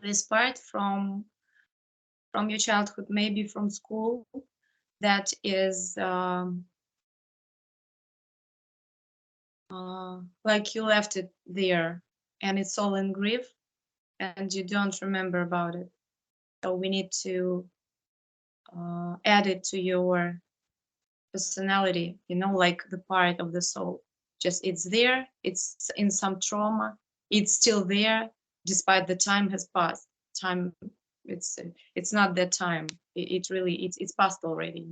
[SPEAKER 1] this part from your childhood, maybe from school, that is like you left it there, and it's all in grief, and you don't remember about it. So we need to add it to your personality, like the part of the soul. Just it's there, it's in some trauma, it's still there, despite the time has passed. Time, it's not that time. It really, it's past already.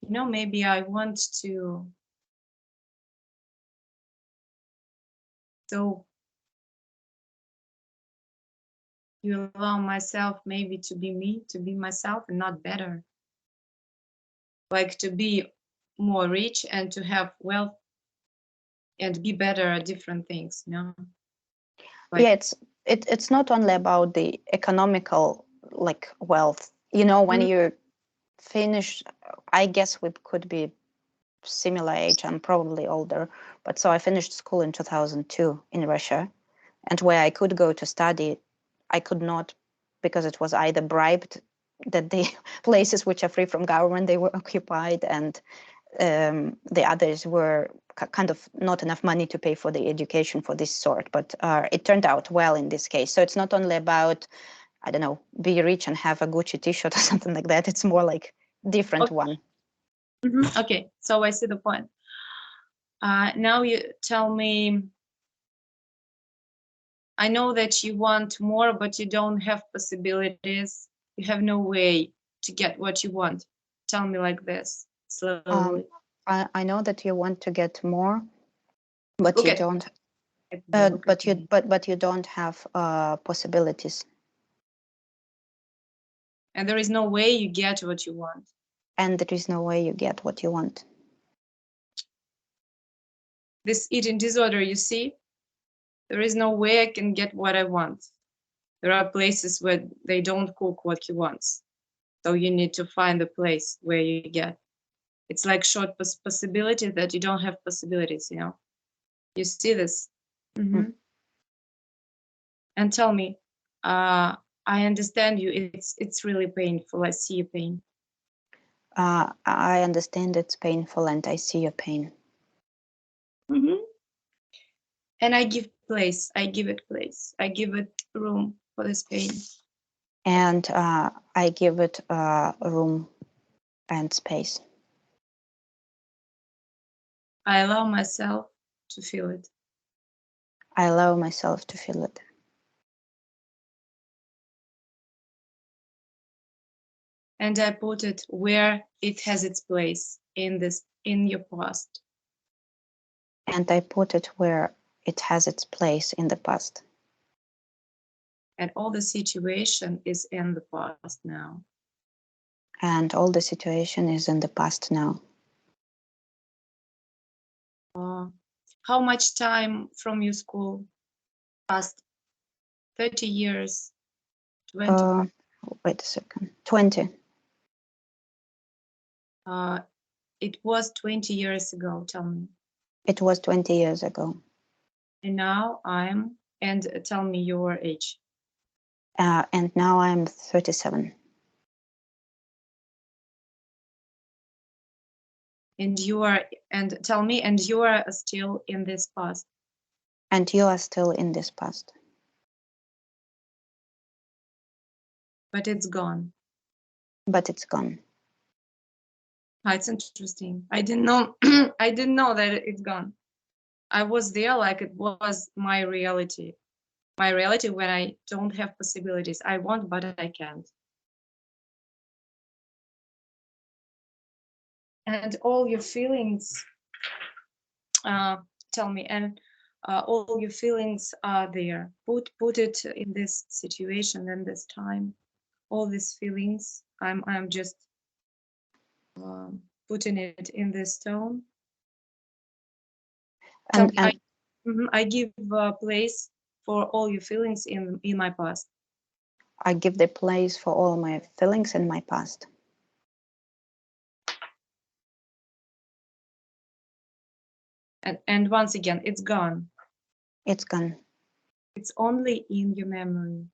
[SPEAKER 1] Maybe I want to So you allow myself maybe to be me, to be myself and not better. Like to be more rich and to have wealth and be better at different things, you know? Like,
[SPEAKER 2] Yeah, it's not only about the economical like wealth. You know, when
[SPEAKER 1] Mm.
[SPEAKER 2] you finish, I guess we could be similar age. I'm probably older, but so I finished school in 2002 in Russia, and where I could go to study, I could not because it was either bribed that the places which are free from government they were occupied, and the others were kind of not enough money to pay for the education for this sort. But it turned out well in this case. So it's not only about, I don't know, be rich and have a Gucci T-shirt or something like that. It's more like different
[SPEAKER 1] Okay.
[SPEAKER 2] one.
[SPEAKER 1] Okay, so I see the point. Now you tell me, I know that you want more, but you don't have possibilities. You have no way to get what you want. Tell me like this, slowly.
[SPEAKER 2] I know that you want to get more, but
[SPEAKER 1] Look
[SPEAKER 2] you
[SPEAKER 1] at me.
[SPEAKER 2] don't.
[SPEAKER 1] Look at me.
[SPEAKER 2] But you don't have possibilities,
[SPEAKER 1] And there is no way you get what you want.
[SPEAKER 2] and there is no way you get what you want.
[SPEAKER 1] This eating disorder, you see, there is no way I can get what I want. There are places where they don't cook what you want. So you need to find a place where you get. It's like short possibility that you don't have possibilities, you know. You see this?
[SPEAKER 2] Mm.
[SPEAKER 1] And tell me, I understand you. It's really painful. I see your pain.
[SPEAKER 2] I understand it's painful, and I see your pain.
[SPEAKER 1] And I give place. I give it place. I give it room for this pain.
[SPEAKER 2] And I give it room and space.
[SPEAKER 1] I allow myself to feel it.
[SPEAKER 2] I allow myself to feel it.
[SPEAKER 1] And I put it where it has its place in your past.
[SPEAKER 2] And I put it where it has its place in the past.
[SPEAKER 1] And all the situation is in the past now.
[SPEAKER 2] And all the situation is in the past now.
[SPEAKER 1] How much time from your school passed? 30 years, 20.
[SPEAKER 2] Wait a second. 20.
[SPEAKER 1] It was 20 years ago, tell me.
[SPEAKER 2] It was 20 years ago.
[SPEAKER 1] And now and tell me your age.
[SPEAKER 2] And now I'm 37.
[SPEAKER 1] And tell me, and you are still in this past.
[SPEAKER 2] And you are still in this past.
[SPEAKER 1] But it's gone.
[SPEAKER 2] But it's gone.
[SPEAKER 1] It's interesting. I didn't know I didn't know that it's gone. I was there like it was my reality. My reality when I don't have possibilities. I want, but I can't. And all your feelings, tell me, and all your feelings are there. Put it in this situation and this time. All these feelings, I'm just putting it in this stone.
[SPEAKER 2] And,
[SPEAKER 1] Tell me, I give place for all your feelings in my past.
[SPEAKER 2] I give the place for all my feelings in my past.
[SPEAKER 1] And once again, it's gone.
[SPEAKER 2] It's gone.
[SPEAKER 1] It's only in your memory.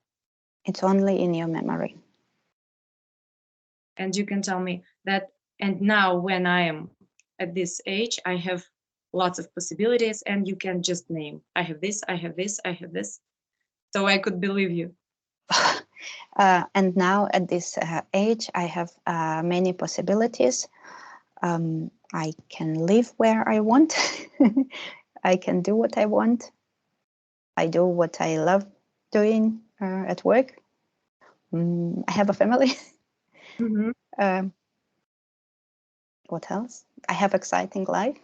[SPEAKER 2] It's only in your memory.
[SPEAKER 1] And you can tell me that, and now when I am at this age, I have lots of possibilities, and you can just name, I have this, I have this, I have this. So I could believe you.
[SPEAKER 2] And now at this age, I have many possibilities. I can live where I want. I can do what I want. I do what I love doing at work. I have a family. What else? I have exciting life.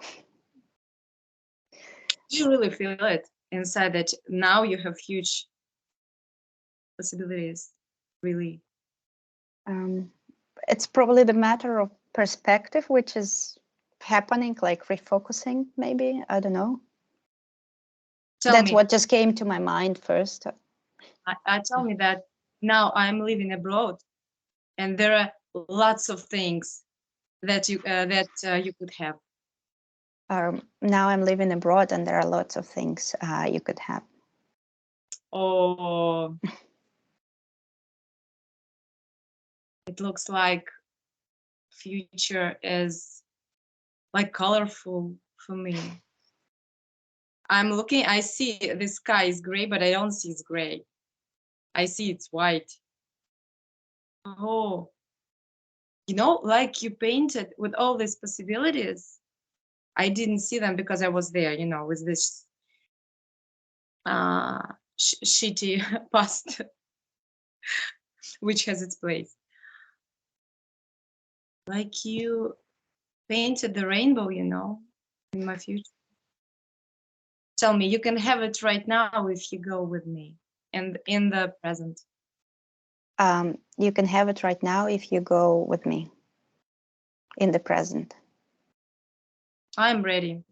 [SPEAKER 1] You really feel it. inside that now you have huge possibilities, really.
[SPEAKER 2] It's probably the matter of perspective, which is happening, like refocusing, maybe. I don't know. That's what just came to my mind first.
[SPEAKER 1] Tell me that now I'm living abroad, and there are lots of things that you could have.
[SPEAKER 2] Now I'm living abroad, and there are lots of things you could have.
[SPEAKER 1] Oh, it looks like future is like colorful for me. I'm looking, I see the sky is gray, but I don't see it's gray. I see it's white. Oh, like you painted with all these possibilities. I didn't see them because I was there, with this shitty past, which has its place. Like you painted the rainbow, in my future. Tell me, you can have it right now if you go with me, and in the present.
[SPEAKER 2] You can have it right now if you go with me in the present.
[SPEAKER 1] I'm ready.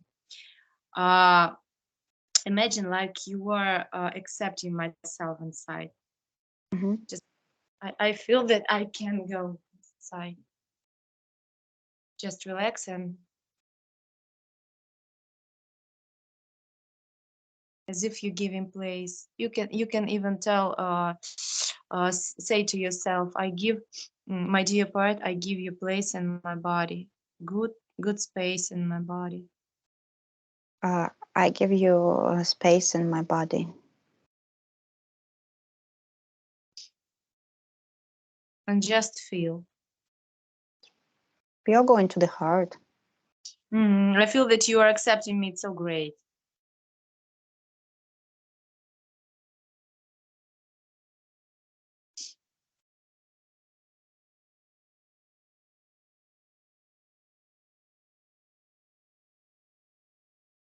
[SPEAKER 1] Imagine like you were accepting myself inside.
[SPEAKER 2] Mm-hmm.
[SPEAKER 1] I feel that I can go inside. Just relax and as if you're giving place. You can even say to yourself, I give my dear part, I give you place in my body. Good space in my body.
[SPEAKER 2] I give you a space in my body.
[SPEAKER 1] And just feel.
[SPEAKER 2] We are going to the heart.
[SPEAKER 1] I feel that you are accepting me. It's so great.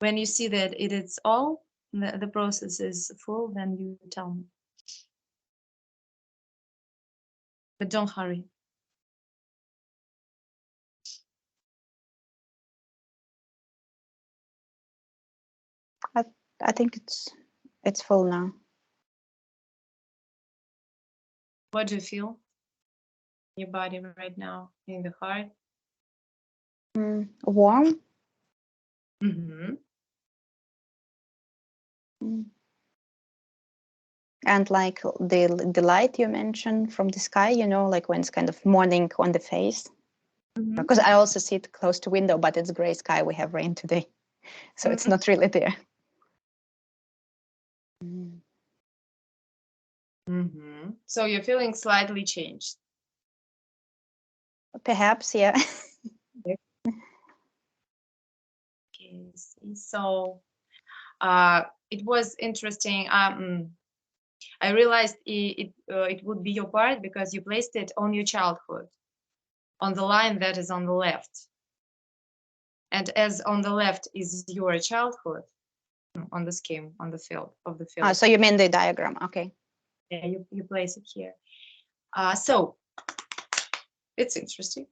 [SPEAKER 1] When you see that it is all, the process is full, then you tell me. But don't hurry.
[SPEAKER 2] I think it's full now.
[SPEAKER 1] What do you feel in your body right now, in the heart?
[SPEAKER 2] Warm.
[SPEAKER 1] Mm-hmm.
[SPEAKER 2] And like the light you mentioned from the sky, like when it's kind of morning on the face.
[SPEAKER 1] Mm-hmm.
[SPEAKER 2] Because I also sit close to window, but it's gray sky. We have rain today, so it's not really there.
[SPEAKER 1] Mm-hmm. So you're feeling slightly changed.
[SPEAKER 2] Perhaps, yeah.
[SPEAKER 1] Okay. So it was interesting. I realized it would be your part because you placed it on your childhood, on the line that is on the left. And as on the left is your childhood, on the scheme, on the field of the field.
[SPEAKER 2] So you mean the diagram? Okay.
[SPEAKER 1] Yeah, you place it here. So it's interesting.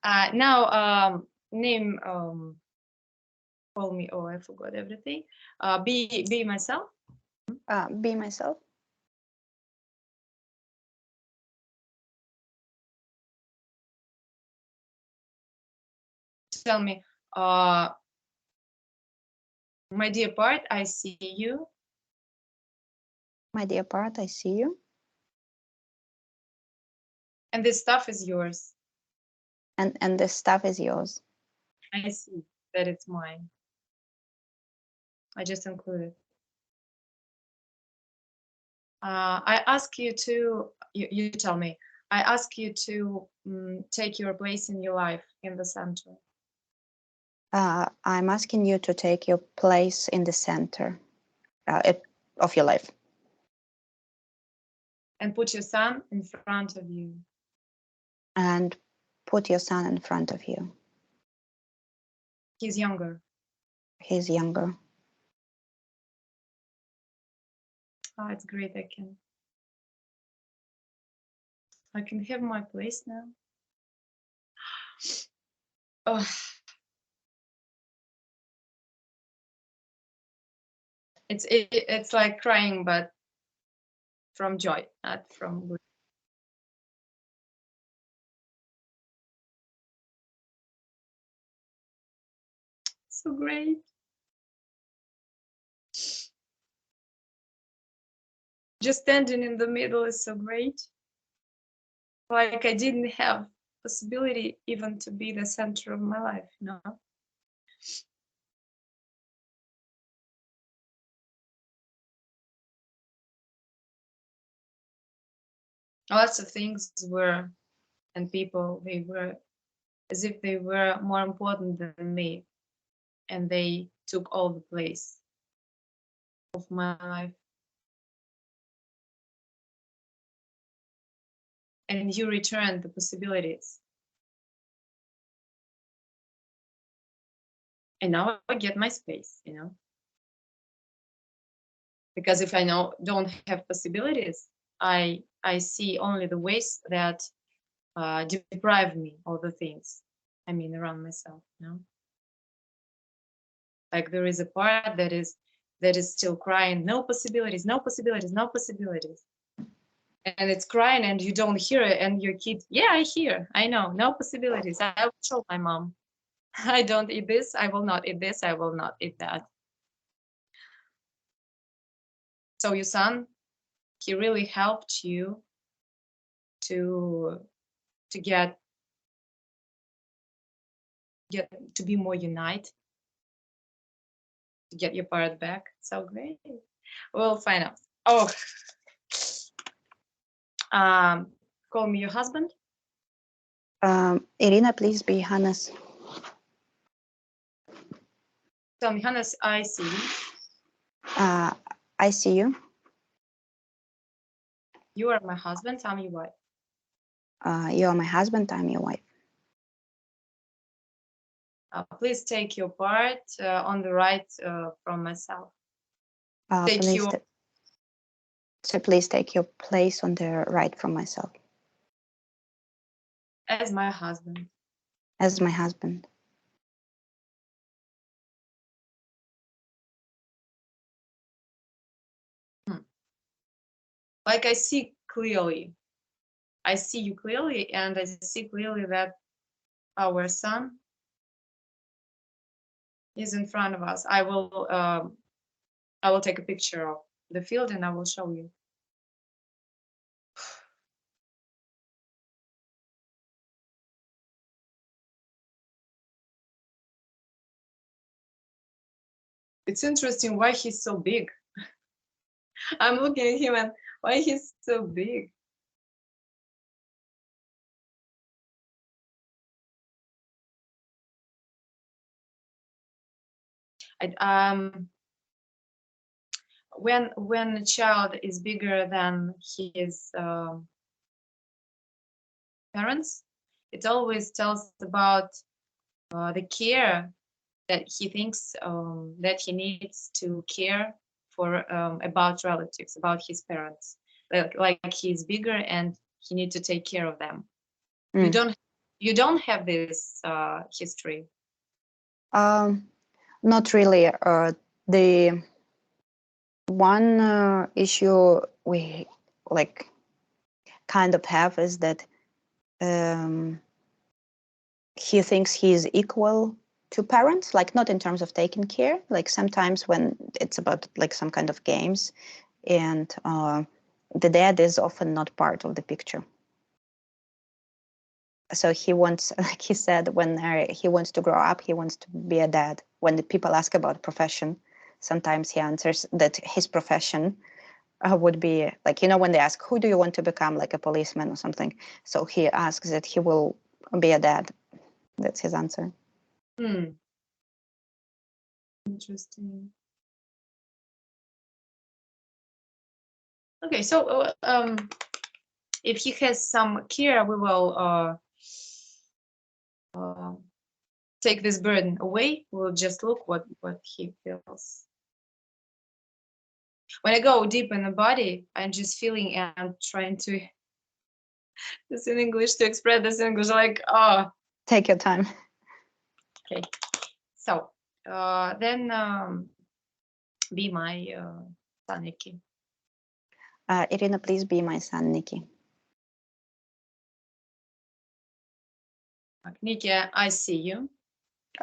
[SPEAKER 1] Now name call me. Oh, I forgot everything. Be myself.
[SPEAKER 2] Be myself.
[SPEAKER 1] Tell me, my dear part, I see you.
[SPEAKER 2] My dear part, I see you.
[SPEAKER 1] And this stuff is yours.
[SPEAKER 2] And this stuff is yours.
[SPEAKER 1] I see that it's mine. I just included. I ask you to, you tell me, I ask you to take your place in your life in the center.
[SPEAKER 2] I'm asking you to take your place in the center of your life.
[SPEAKER 1] And put your son in front of you.
[SPEAKER 2] And put your son in front of you.
[SPEAKER 1] He's younger.
[SPEAKER 2] He's younger.
[SPEAKER 1] Oh, it's great. I can have my place now. Oh, it's like crying, but from joy, not from grief. So great. Just standing in the middle is so great. Like I didn't have possibility even to be the center of my life, you know. Lots of things were, and people, they were as if they were more important than me, and they took all the place of my life. And you returned the possibilities. And now I get my space, you know. Because if I don't have possibilities, I see only the ways that deprive me of the things I mean around myself, you know. Like there is a part that is still crying, no possibilities, no possibilities, no possibilities. And it's crying and you don't hear it, and your kid, yeah, I hear, I know, no possibilities. I will show my mom. I don't eat this, I will not eat this, I will not eat that. So your son, he really helped you to get to be more united, to get your part back. So great. We'll find out. Oh, call me your husband.
[SPEAKER 2] Irina, please be Hannes.
[SPEAKER 1] Tell me, Hannes, I see you.
[SPEAKER 2] I see you.
[SPEAKER 1] You are my husband. Tell me why.
[SPEAKER 2] You are my husband. I'm your wife.
[SPEAKER 1] Please take your part on the right from myself.
[SPEAKER 2] Please take your place on the right from myself.
[SPEAKER 1] As my husband.
[SPEAKER 2] As my husband.
[SPEAKER 1] Like I see clearly. I see you clearly, and I see clearly that our son is in front of us. I will take a picture of the field and I will show you. It's interesting why he's so big. I'm looking at him and why he's so big. When a child is bigger than his parents, it always tells about the care that he thinks that he needs to care for about relatives, about his parents. Like he's bigger and he needs to take care of them. You don't have this history.
[SPEAKER 2] Not really. The one issue we like kind of have is that he thinks he is equal to parents, like not in terms of taking care, like sometimes when it's about like some kind of games, and the dad is often not part of the picture. So he wants, like he said, when he wants to grow up, he wants to be a dad. When the people ask about profession, sometimes he answers that his profession would be like, you know, when they ask, who do you want to become, like a policeman or something? So he asks that he will be a dad. That's his answer.
[SPEAKER 1] Interesting. Okay, so if he has some care, we will take this burden away. We'll just look what he feels. When I go deep in the body, I'm just feeling and trying to this in English to express this in English like
[SPEAKER 2] Take your time.
[SPEAKER 1] okay. So then be my son Nikki.
[SPEAKER 2] Irina, please be my son, Nikki.
[SPEAKER 1] Nikki, I see you.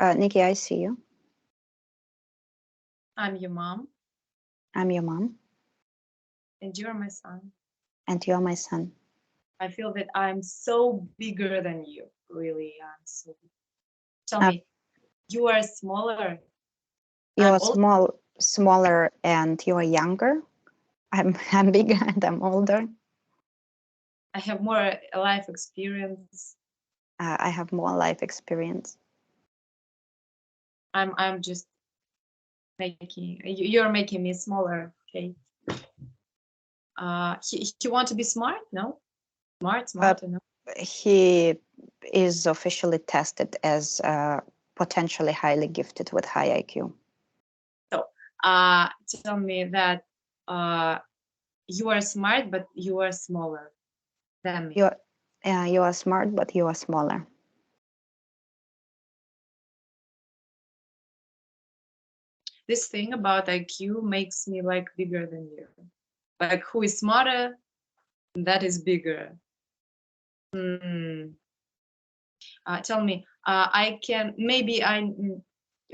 [SPEAKER 2] Nikki, I see you.
[SPEAKER 1] I'm your mom.
[SPEAKER 2] I'm your mom.
[SPEAKER 1] And you're my son.
[SPEAKER 2] And you're my son.
[SPEAKER 1] I feel that I'm so bigger than you. Really, I'm so big. Tell me, you are smaller.
[SPEAKER 2] You're smaller, and you're younger. I'm bigger and I'm older.
[SPEAKER 1] I have more life experience.
[SPEAKER 2] I have more life experience.
[SPEAKER 1] I'm just you're making me smaller. Okay. He want to be smart? No, smart. No.
[SPEAKER 2] He is officially tested as potentially highly gifted with high IQ.
[SPEAKER 1] So, tell me that you are smart, but you are smaller than me.
[SPEAKER 2] You are smart, but you are smaller.
[SPEAKER 1] This thing about IQ makes me like bigger than you. Like who is smarter, that is bigger. Tell me, I can maybe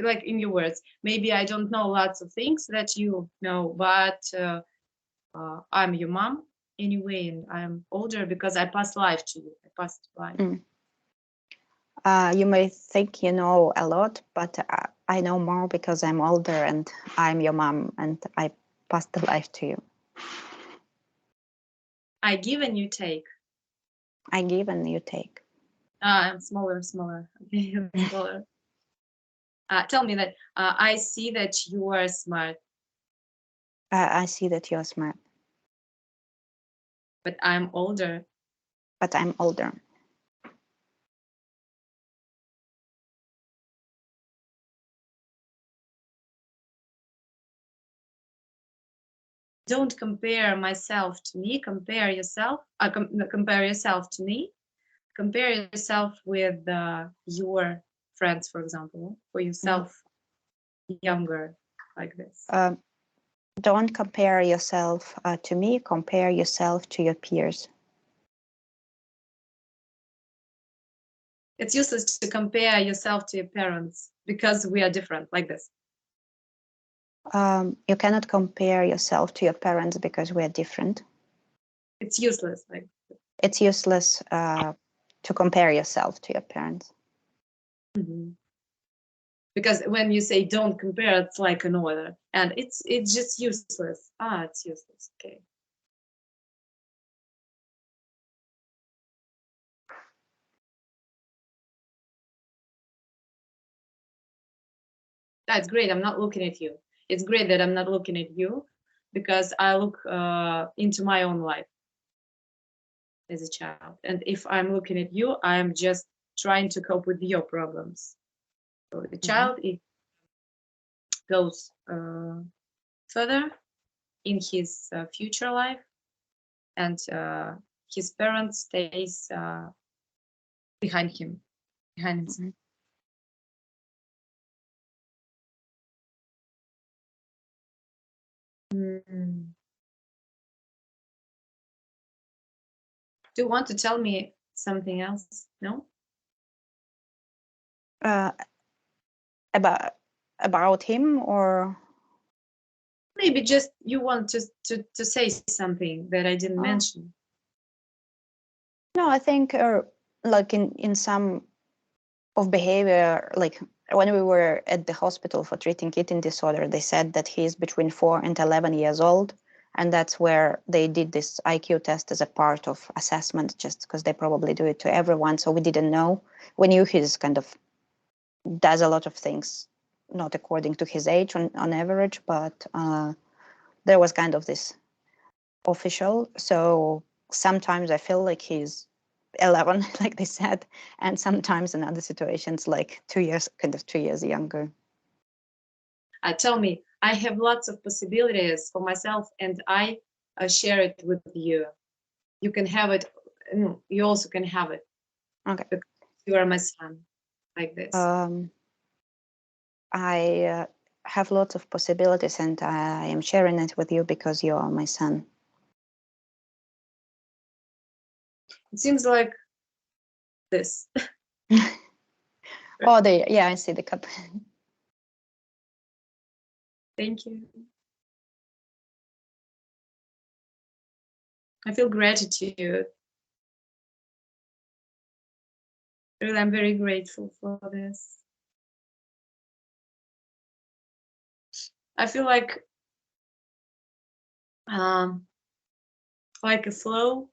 [SPEAKER 1] like in your words, maybe I don't know lots of things that you know, but I'm your mom anyway, and I'm older because I passed life to you. I passed life.
[SPEAKER 2] You may think you know a lot, but I know more because I'm older and I'm your mom and I passed the life to you.
[SPEAKER 1] I give and you take.
[SPEAKER 2] I give and you take.
[SPEAKER 1] I'm smaller. Okay, smaller. Tell me that I see that you are smart.
[SPEAKER 2] I see that you're smart.
[SPEAKER 1] But I'm older.
[SPEAKER 2] But I'm older.
[SPEAKER 1] Don't compare myself to me. Compare yourself. Compare yourself to me. Compare yourself with your friends, for example, for yourself younger, like this.
[SPEAKER 2] Don't compare yourself to me. Compare yourself to your peers.
[SPEAKER 1] It's useless to compare yourself to your parents because we are different, like this.
[SPEAKER 2] You cannot compare yourself to your parents because we are different.
[SPEAKER 1] It's useless. Like
[SPEAKER 2] it's useless to compare yourself to your parents.
[SPEAKER 1] Because when you say don't compare, it's like an order, and it's just useless. It's useless. Okay. That's great. I'm not looking at you. It's great that I'm not looking at you because I look into my own life as a child. And if I'm looking at you, I'm just trying to cope with your problems. So the child, it goes further in his future life, and his parent stays behind him. Do you want to tell me something else? No?
[SPEAKER 2] About him, or
[SPEAKER 1] maybe just you want to say something that I didn't mention.
[SPEAKER 2] No, I think like in some of behavior, like when we were at the hospital for treating eating disorder, they said that he's between 4 and 11 years old. And that's where they did this IQ test as a part of assessment, just because they probably do it to everyone. So we didn't know. We knew he's kind of does a lot of things, not according to his age on average, but there was kind of this official. So sometimes I feel like he's 11, like they said, and sometimes in other situations, like 2 years, kind of 2 years younger.
[SPEAKER 1] Tell me, I have lots of possibilities for myself, and I share it with you. You can have it. You also can have it.
[SPEAKER 2] Okay.
[SPEAKER 1] Because you are my son, like this.
[SPEAKER 2] I have lots of possibilities, and I am sharing it with you because you are my son.
[SPEAKER 1] It seems like this.
[SPEAKER 2] Oh, there. Yeah, I see the cup.
[SPEAKER 1] Thank you. I feel gratitude. Really, I'm very grateful for this. I feel like a flow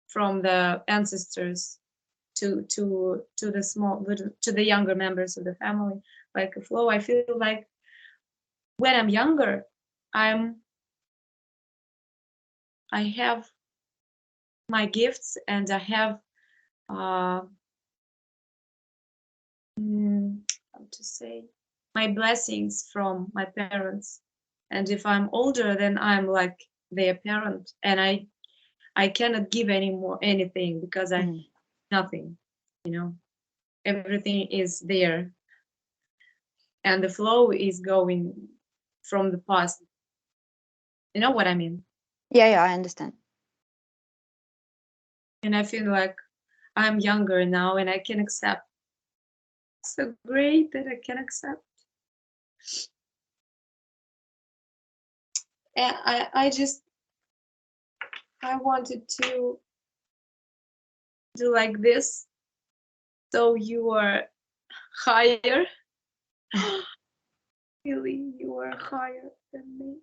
[SPEAKER 1] from the ancestors to the to the younger members of the family, like a flow. I feel like when I'm younger, I have my gifts, and I have how to say, my blessings from my parents. And if I'm older, then I'm like their parent, and I cannot give anything because I nothing, everything is there, and the flow is going from the past. You know what I mean?
[SPEAKER 2] Yeah, I understand.
[SPEAKER 1] And I feel like I'm younger now, and I can accept. It's so great that I can accept. And I wanted to do like this, so you are higher. Really, you are higher than me.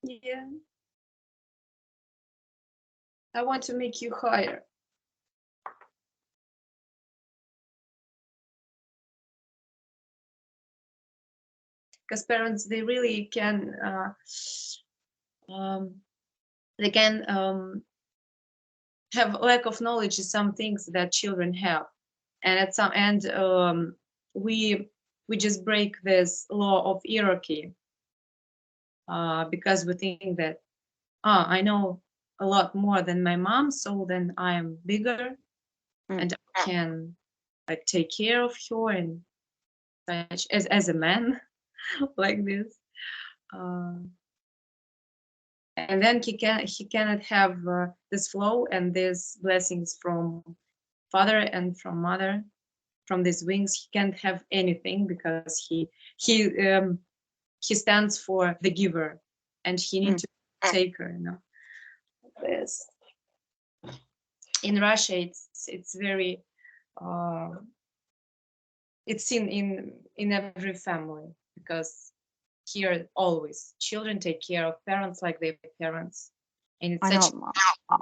[SPEAKER 1] Yeah. I want to make you higher. Because parents, they really can they can have lack of knowledge in some things that children have, and at some end we just break this law of hierarchy because we think that I know a lot more than my mom, so then I am bigger and I can like take care of her and such as a man like this. And then he cannot have this flow and these blessings from father and from mother, from these wings. He can't have anything because he stands for the giver, and he needs to take her. This in Russia, it's very it's seen in every family, because here always children take care of parents like their parents, and it's
[SPEAKER 2] I
[SPEAKER 1] such
[SPEAKER 2] know.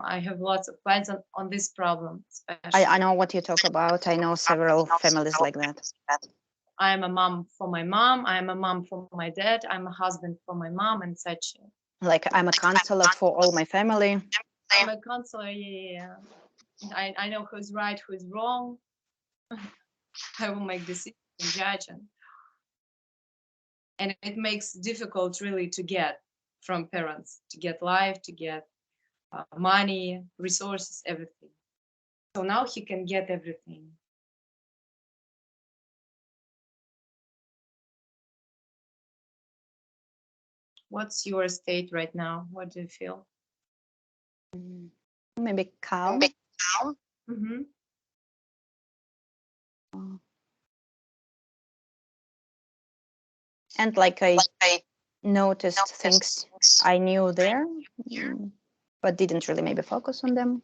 [SPEAKER 1] I have lots of plans on this problem, especially.
[SPEAKER 2] I know what you talk about. I know several families like that.
[SPEAKER 1] I am a mom for my mom, I am a mom for my dad, I'm a husband for my mom, and such.
[SPEAKER 2] Like I'm a counselor for all my family.
[SPEAKER 1] I'm a counselor, yeah. I know who's right, who's wrong. I will make decisions and judge, and it makes difficult really to get from parents, to get life, to get money, resources, everything. So now he can get everything. What's your state right now? What do you feel?
[SPEAKER 2] Maybe calm.
[SPEAKER 1] Mm-hmm.
[SPEAKER 2] And like I noticed things I knew there, but didn't really maybe focus on them.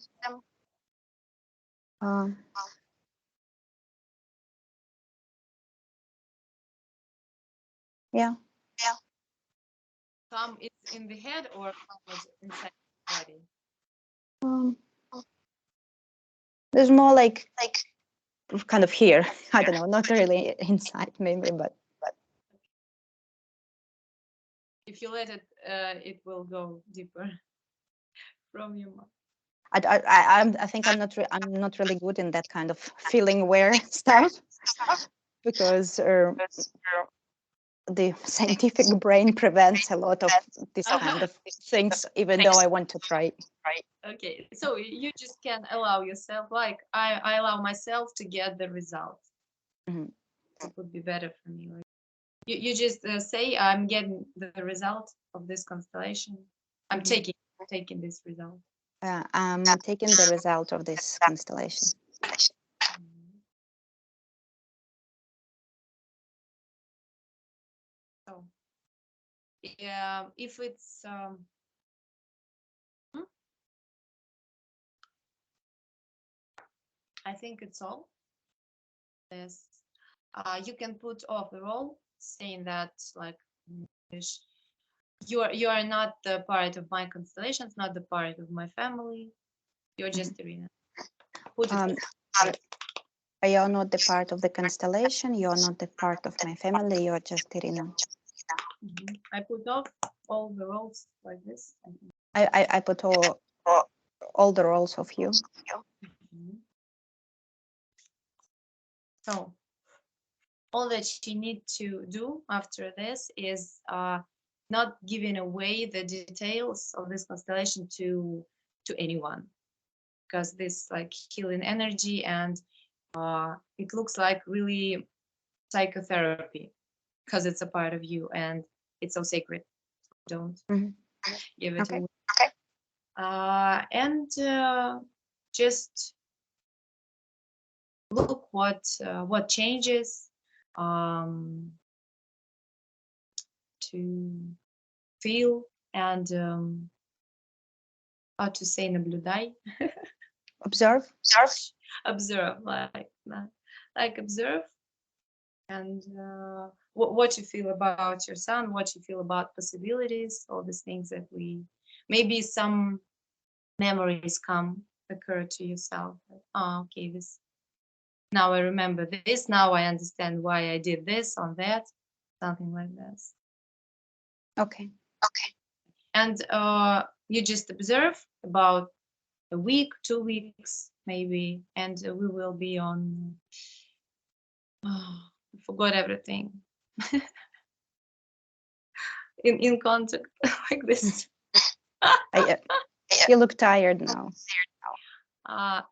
[SPEAKER 2] Yeah.
[SPEAKER 1] Calm is in the head, or calm is inside the body?
[SPEAKER 2] There's more like kind of here. I don't know, not really inside maybe, but
[SPEAKER 1] If you let it, it will go deeper from your mouth.
[SPEAKER 2] I think I'm not really good in that kind of feeling aware stuff, because the scientific brain prevents a lot of this kind of things, even though I want to try.
[SPEAKER 1] Okay, so you just can allow yourself, like I allow myself to get the result.
[SPEAKER 2] Mhm.
[SPEAKER 1] It would be better for me. Like, you just say I'm getting the result of this constellation. I'm
[SPEAKER 2] Mhm.
[SPEAKER 1] taking this result.
[SPEAKER 2] I'm taking the result of this constellation.
[SPEAKER 1] Mhm. So, yeah, if it's I think it's all. This you can put overall, saying that like you are not the part of my constellations, not the part of my family. You're just Irina. Put it.
[SPEAKER 2] Um, you're not the part of the constellation. You're not the part of my family. You're just Irina.
[SPEAKER 1] I put off all the roles like this.
[SPEAKER 2] I put all the roles of you.
[SPEAKER 1] Mhm. So all that you need to do after this is not giving away the details of this constellation to anyone, because this like healing energy, and it looks like really psychotherapy because it's a part of you and it's so sacred. Don't give it
[SPEAKER 2] Okay.
[SPEAKER 1] away. And just look what changes to feel, and how to say наблюдай.
[SPEAKER 2] Observe.
[SPEAKER 1] Observe, like observe, and what you feel about your son, what you feel about possibilities, all these things that we maybe some memories occur to yourself. Like, oh, okay, this now I remember this. Now I understand why I did this on that, something like this.
[SPEAKER 2] Okay.
[SPEAKER 1] And you just observe about a week, 2 weeks, maybe, and we will be on. I forgot everything. in contact like this.
[SPEAKER 2] You look tired now.
[SPEAKER 1] I